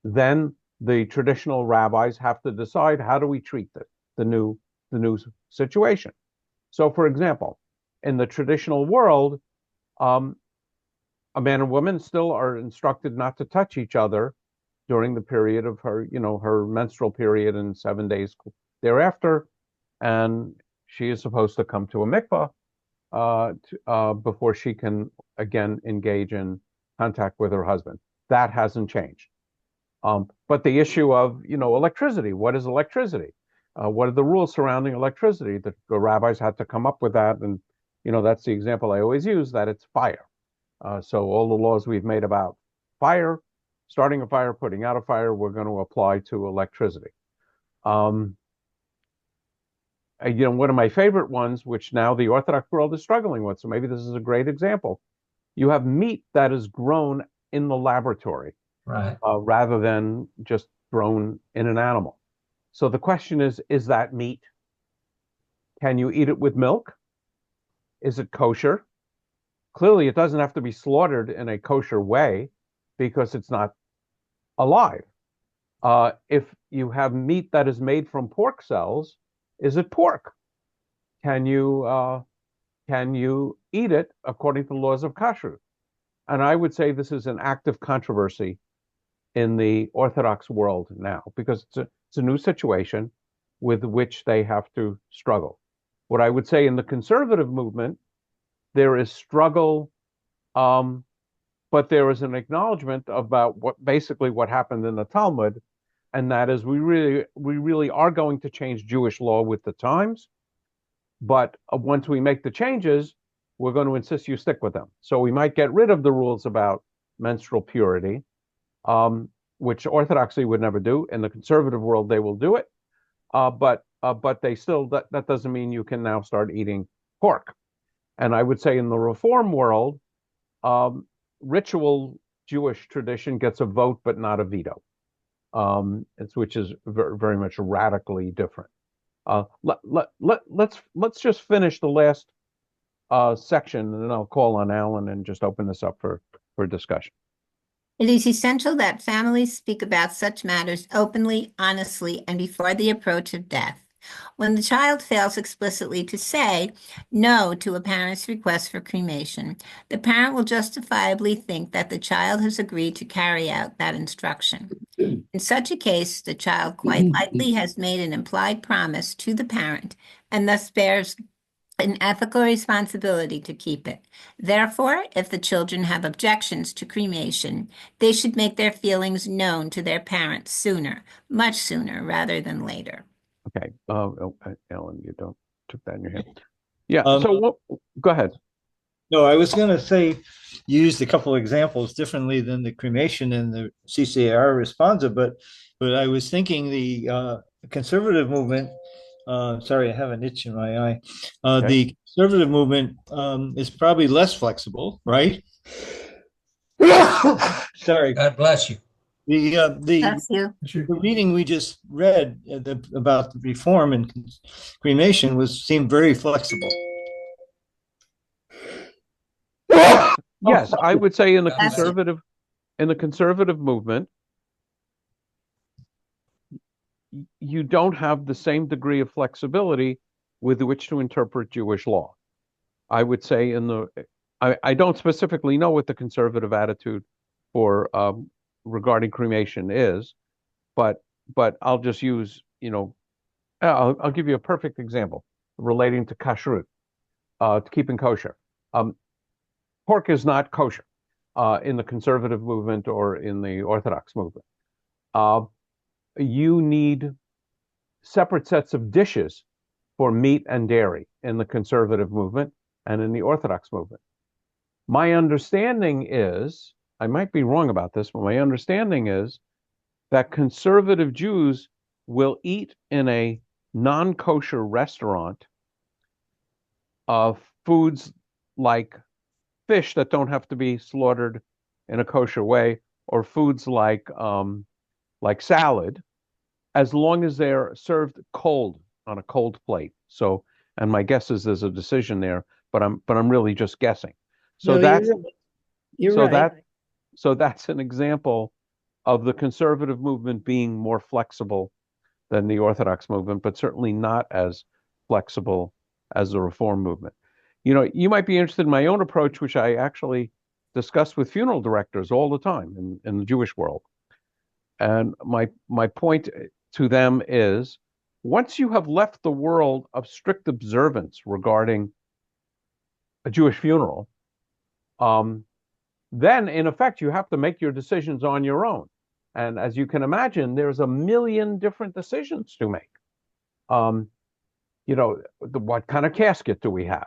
Then the traditional rabbis have to decide, how do we treat the new situation. So, for example, in the traditional world, a man and woman still are instructed not to touch each other during the period of her menstrual period and 7 days thereafter, and she is supposed to come to a mikvah before she can again engage in contact with her husband. That hasn't changed. But the issue of electricity, what is electricity? What are the rules surrounding electricity? The rabbis had to come up with that, and that's the example I always use, that it's fire. So all the laws we've made about fire, starting a fire, putting out a fire, we're going to apply to electricity. One of my favorite ones, which now the Orthodox world is struggling with, so maybe this is a great example. You have meat that is grown in the laboratory, right, rather than just grown in an animal. So the question is that meat? Can you eat it with milk? Is it kosher? Clearly, it doesn't have to be slaughtered in a kosher way because it's not alive. If you have meat that is made from pork cells, is it pork? Can you eat it according to the laws of kashrut? And I would say this is an active controversy in the Orthodox world now because it's a new situation with which they have to struggle. What I would say in the conservative movement, there is struggle, but there is an acknowledgement about what happened in the Talmud, and that is we really are going to change Jewish law with the times, but once we make the changes, we're going to insist you stick with them. So we might get rid of the rules about menstrual purity, which Orthodoxy would never do. In the conservative world, they will do it, but they still that doesn't mean you can now start eating pork. And I would say in the Reform world, ritual Jewish tradition gets a vote, but not a veto, which is very much radically different. Let's just finish the last section, and then I'll call on Alan and just open this up for discussion. It is essential that families speak about such matters openly, honestly, and before the approach of death. When the child fails explicitly to say no to a parent's request for cremation, the parent will justifiably think that the child has agreed to carry out that instruction. In such a case, the child quite likely has made an implied promise to the parent and thus bears an ethical responsibility to keep it. Therefore, if the children have objections to cremation, they should make their feelings known to their parents sooner, much sooner, rather than later. Okay. Alan, you took that in your hand. Yeah. Um, So go ahead. No, I was going to say, you used a couple of examples differently than the cremation and the CCAR responsa, but I was thinking the conservative movement. Sorry, I have an itch in my eye. Okay. The conservative movement is probably less flexible, right? Sorry. God bless you. Bless you. The reading we just read about the reform and cremation seemed very flexible. Yes, I would say in the That's it. conservative movement, you don't have the same degree of flexibility with which to interpret Jewish law. I would say I don't specifically know what the conservative attitude for regarding cremation is, but I'll just use, I'll give you a perfect example relating to kashrut, to keeping kosher. Pork is not kosher in the conservative movement or in the Orthodox movement. You need separate sets of dishes for meat and dairy in the conservative movement and in the Orthodox movement. My understanding is, I might be wrong about this, but my understanding is that conservative Jews will eat in a non-kosher restaurant of foods like fish that don't have to be slaughtered in a kosher way, or foods like salad, as long as they're served cold on a cold plate. So, and my guess is there's a decision there, but I'm really just guessing. So No, you're right. So that's an example of the conservative movement being more flexible than the Orthodox movement, but certainly not as flexible as the Reform movement. You might be interested in my own approach, which I actually discuss with funeral directors all the time in the Jewish world. And my point to them is, once you have left the world of strict observance regarding a Jewish funeral, then in effect you have to make your decisions on your own. And as you can imagine, there's a million different decisions to make. What kind of casket do we have?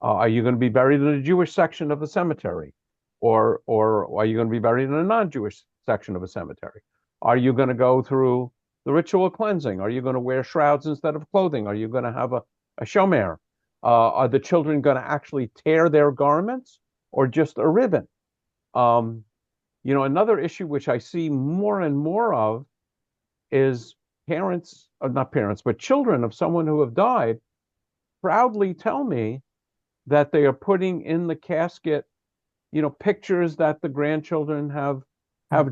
Are you going to be buried in a Jewish section of the cemetery, or are you going to be buried in a non-Jewish section of a cemetery? Are you going to go through the ritual cleansing? Are you going to wear shrouds instead of clothing? Are you going to have a shomer? Are the children going to actually tear their garments or just a ribbon? Another issue which I see more and more of is not parents, but children of someone who have died proudly tell me that they are putting in the casket, pictures that the grandchildren have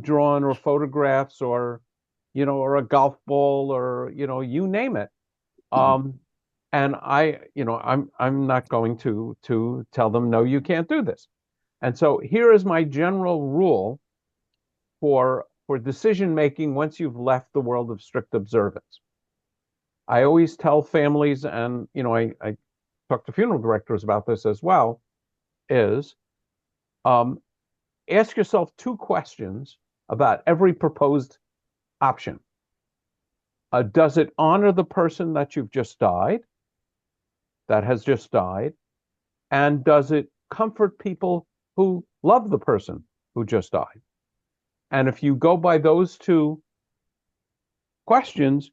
drawn, or photographs, or a golf ball, or you name it. And I'm not going to tell them, no, you can't do this. And so here is my general rule for decision making once you've left the world of strict observance. I always tell families, and I talk to funeral directors about this as well, is ask yourself two questions about every proposed option. Does it honor the person that has just died? And does it comfort people who love the person who just died? And if you go by those two questions,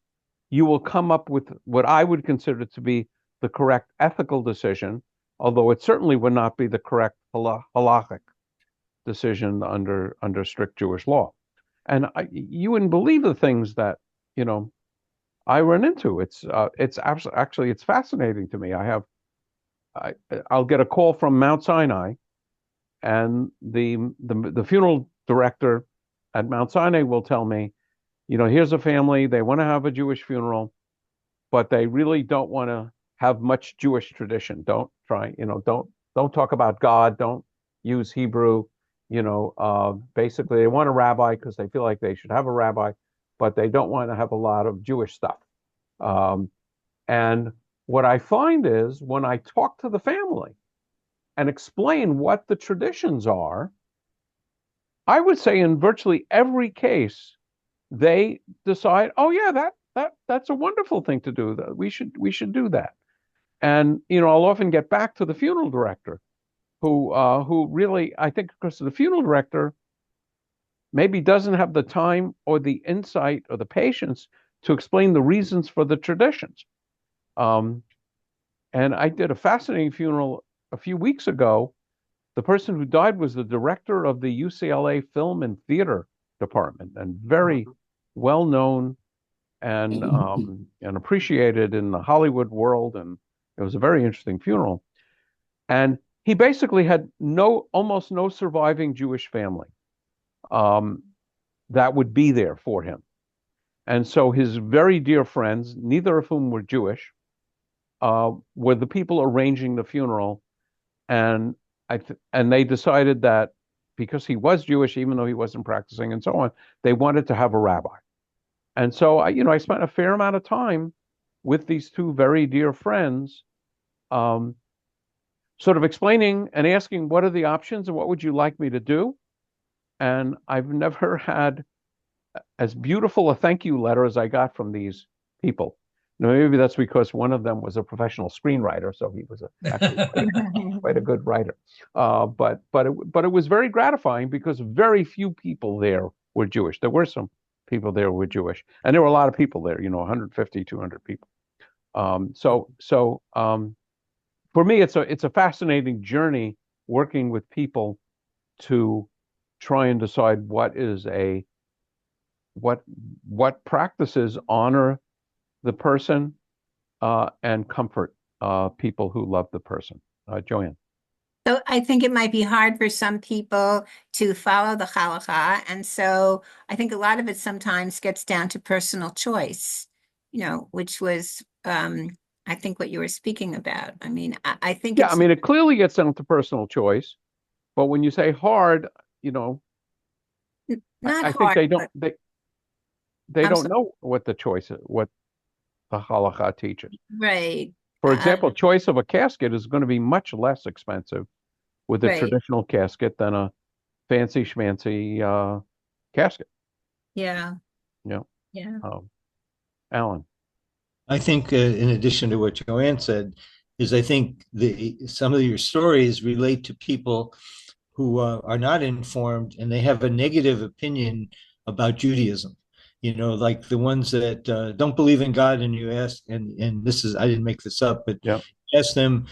you will come up with what I would consider to be the correct ethical decision, although it certainly would not be the correct halachic decision under strict Jewish law. And you wouldn't believe the things that I run into. It's actually it's fascinating to me. I'll get a call from Mount Sinai, and the funeral director at Mount Sinai will tell me, here's a family, they want to have a Jewish funeral, but they really don't want to have much Jewish tradition. Don't try, don't talk about God, don't use Hebrew. Basically they want a rabbi because they feel like they should have a rabbi, but they don't want to have a lot of Jewish stuff. And what I find is when I talk to the family and explain what the traditions are, I would say in virtually every case, they decide, oh yeah, that's a wonderful thing to do. We should do that. And I'll often get back to the funeral director, who really, I think, because the funeral director maybe doesn't have the time or the insight or the patience to explain the reasons for the traditions. And I did a fascinating funeral a few weeks ago. The person who died was the director of the UCLA Film and Theater Department, and very well known and appreciated in the Hollywood world. And it was a very interesting funeral. And he basically had almost no surviving Jewish family that would be there for him. And so his very dear friends, neither of whom were Jewish, were the people arranging the funeral. And they decided that because he was Jewish, even though he wasn't practicing and so on, they wanted to have a rabbi. And so I spent a fair amount of time with these two very dear friends, sort of explaining and asking, what are the options and what would you like me to do? And I've never had as beautiful a thank you letter as I got from these people. Maybe that's because one of them was a professional screenwriter, so he was actually quite a good writer. But it was very gratifying because very few people there were Jewish. There were some people there who were Jewish, and there were a lot of people there. 150, 200 people. For me, it's a fascinating journey working with people to try and decide what practices honor the person and comfort people who love the person. Joanne. So I think it might be hard for some people to follow the halakha. And so I think a lot of it sometimes gets down to personal choice, which was, I think, what you were speaking about. I mean, I think it clearly gets down to personal choice. But when you say hard, not I hard, think they don't know what the choice is, what the halakha teaches. Right. For example, choice of a casket is going to be much less expensive with a traditional casket than a fancy schmancy casket. Yeah. Yeah. Yeah. Alan. I think in addition to what Joanne said, I think some of your stories relate to people who are not informed and they have a negative opinion about Judaism. Like the ones that don't believe in God, and you ask, and this is, I didn't make this up, but ask them,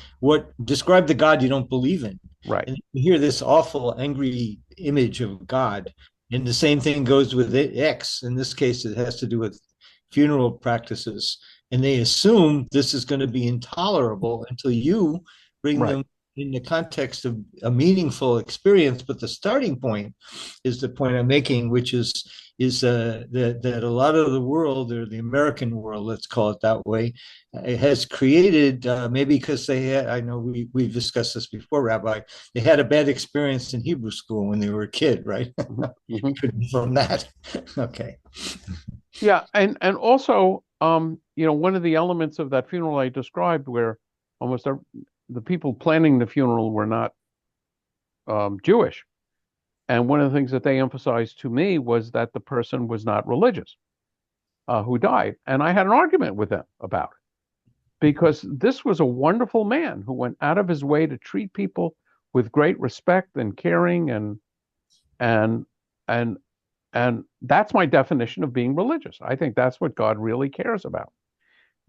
describe the God you don't believe in. Right. And you hear this awful, angry image of God. And the same thing goes with X. In this case, it has to do with funeral practices. And they assume this is going to be intolerable until you bring them in the context of a meaningful experience. But the starting point is the point I'm making, which is that a lot of the world, or the American world, let's call it that way, it has created, maybe because they had, I know we've discussed this before, Rabbi, they had a bad experience in Hebrew school when they were a kid, right? Could be from that. Okay. Yeah, and also, one of the elements of that funeral I described, where almost the people planning the funeral were not Jewish. And one of the things that they emphasized to me was that the person was not religious who died. And I had an argument with them about it, because this was a wonderful man who went out of his way to treat people with great respect and caring, and that's my definition of being religious. I think that's what God really cares about.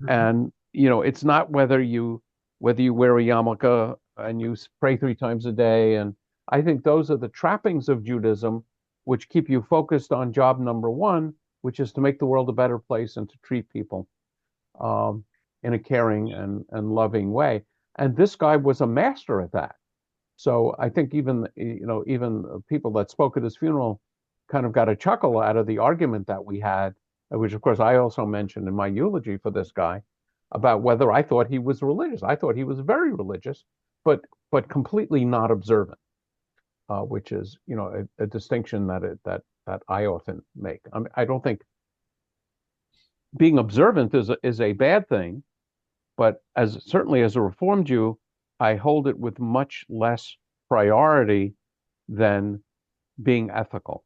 And it's not whether you wear a yarmulke and you pray 3 times a day. And I think those are the trappings of Judaism, which keep you focused on job number 1 which is to make the world a better place and to treat people in a caring and loving way. And this guy was a master at that. So I think even people that spoke at his funeral kind of got a chuckle out of the argument that we had, which of course I also mentioned in my eulogy for this guy, about whether I thought he was religious. I thought he was very religious, but completely not observant, which is a distinction that I often make. I don't think being observant is a bad thing, but certainly as a Reformed Jew, I hold it with much less priority than being ethical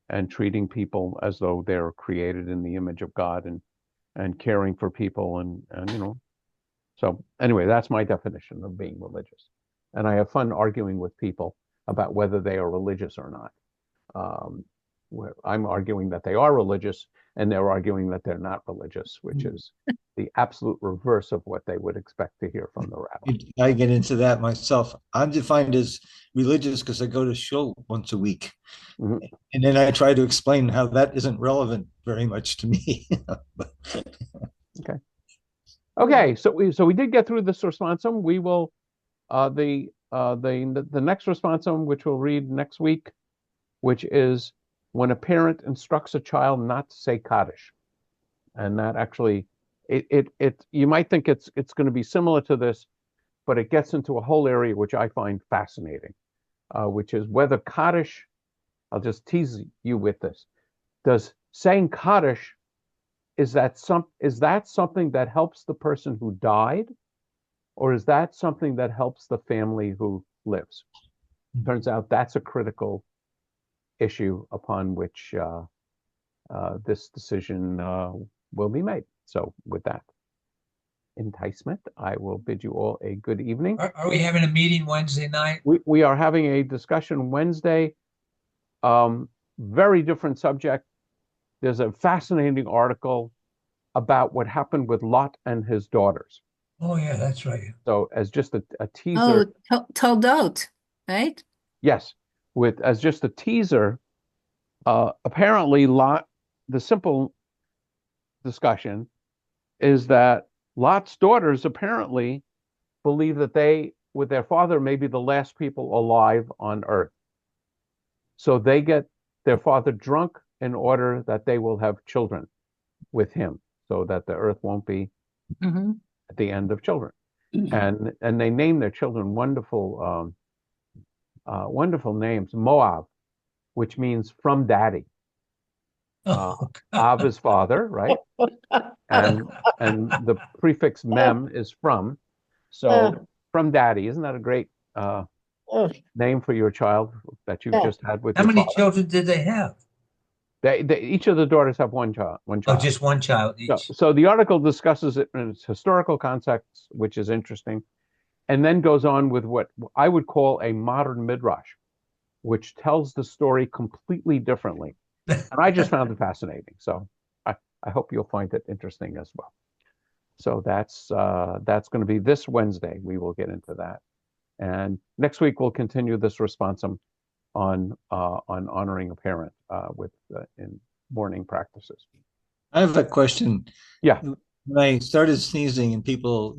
and treating people as though they're created in the image of God and caring for people and. So anyway, that's my definition of being religious. And I have fun arguing with people about whether they are religious or not. Where I'm arguing that they are religious and they're arguing that they're not religious, which is the absolute reverse of what they would expect to hear from the rabbi. I get into that myself. I'm defined as religious because I go to shul once a week. Mm-hmm. And then I try to explain how that isn't relevant very much to me. Okay, so we did get through this responsum. We will the next responsum, which we'll read next week, which is when a parent instructs a child not to say Kaddish. And that actually you might think it's going to be similar to this, but it gets into a whole area which I find fascinating, which is whether Kaddish, I'll just tease you with this. Does saying Kaddish, is that something that helps the person who died, or is that something that helps the family who lives? Turns out that's a critical issue upon which this decision will be made. So with that enticement, I will bid you all a good evening. Are we having a meeting Wednesday night? We are having a discussion Wednesday. Very different subject. There's a fascinating article about what happened with Lot and his daughters. Oh, yeah, that's right. So as just a teaser. Oh, Toldot, right? Yes, as just a teaser, apparently Lot, the simple discussion is that Lot's daughters apparently believe that they, with their father, may be the last people alive on earth. So they get their father drunk in order that they will have children with him, so that the earth won't be at the end of children. And they name their children wonderful names. Moab, which means from daddy. Av is father, right? And the prefix mem is from. So from daddy, isn't that a great name for your child that you've just had with How your many father? children did they have? Each of the daughters have one child. Oh, just one child each. So the article discusses it in its historical context, which is interesting, and then goes on with what I would call a modern midrash, which tells the story completely differently. And I just found it fascinating. So I hope you'll find it interesting as well. So that's going to be this Wednesday. We will get into that. And next week we'll continue this responsum on honoring a parent in mourning practices. I have a question. Yeah. When I started sneezing and people,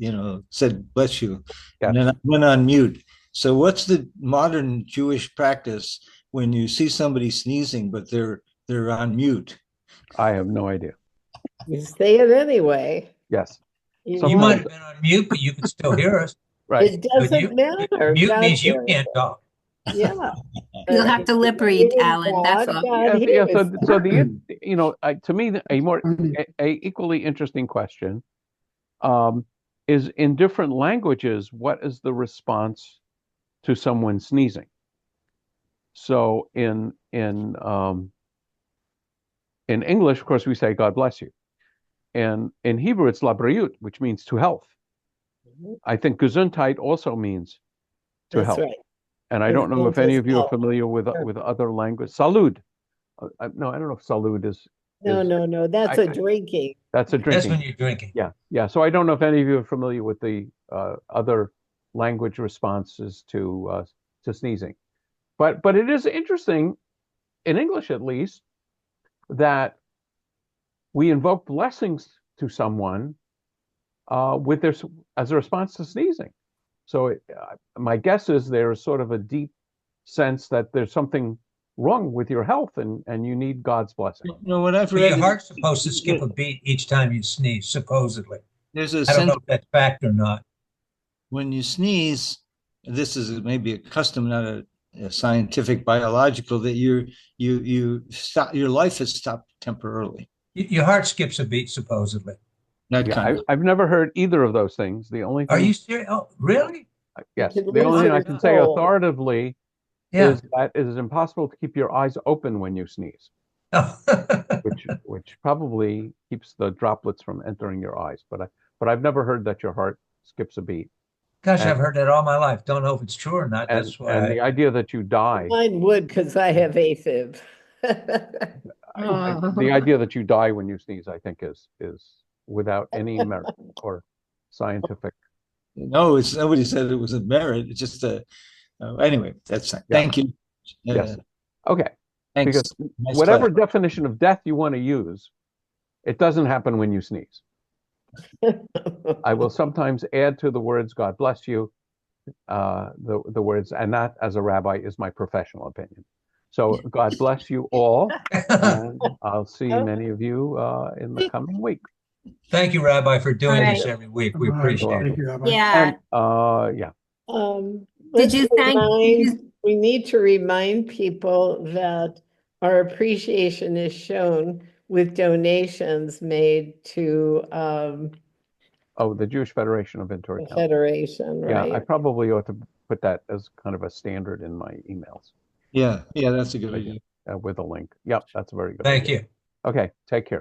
said, bless you, Yeah. and then I went on mute. So what's the modern Jewish practice when you see somebody sneezing, but they're on mute? I have no idea. You say it anyway. Yes. You might have been on mute, but you can still hear us. Right. It doesn't matter. Mute God means you hears can't talk. Yeah. You'll have to lip read, Alan. That's all. Yeah. So to me, a more equally interesting question is, in different languages, what is the response to someone sneezing? So in English, of course, we say God bless you, and in Hebrew it's labrayut, which means to health. I think Gesundheit also means to That's health. right. And I don't know if any of you are familiar with other language. Salud. No, I don't know if salud is. No. That's a drinking. That's a drinking. That's when you're drinking. Yeah. So I don't know if any of you are familiar with the other language responses to sneezing, but it is interesting, in English at least, that we invoke blessings to someone with their as a response to sneezing. So my guess is there's sort of a deep sense that there's something wrong with your health and you need God's blessing. No, what I've Well, read your is heart's supposed to skip a beat each time you sneeze, supposedly. there's a I don't know sense if that's fact or not. when you sneeze, this is maybe a custom, not a scientific biological, that you stop, your life has stopped temporarily. Your heart skips a beat, supposedly. That Yeah, kind of. I've never heard either of those things. The only Are thing, you serious? Oh, really? yes, You can the only lose thing I your can say soul. authoritatively Yeah. is that it is impossible to keep your eyes open when you sneeze, Oh. which probably keeps the droplets from entering your eyes. But I've never heard that your heart skips a beat. Gosh, And- I've heard that all my life. Don't know if it's true or not. And That's why and the idea that you die, Mine would, because I have AFib. the idea that you die when you sneeze, I think is without any merit or scientific. No, it's nobody said it was a merit. It's just a. Anyway, that's Yeah. thank you. Yes. Okay. Thanks. Because Nice whatever class. definition of death you want to use, it doesn't happen when you sneeze. I will sometimes add to the words "God bless you," the words, and that, as a rabbi, is my professional opinion. So God bless you all, and I'll see many of you in the coming week. Thank you, Rabbi, for doing All this right. every week. We All right. appreciate it. Thank you, Rabbi. Yeah. And yeah, Let's you thank- we need to remind people that our appreciation is shown with donations made to oh, the Jewish Federation of the Ventura County. Federation, Yeah, I right? probably ought to put that as kind of a standard in my emails Yeah, that's a good idea. with a link. Yep, that's a very good Thank idea. you. Okay, take care.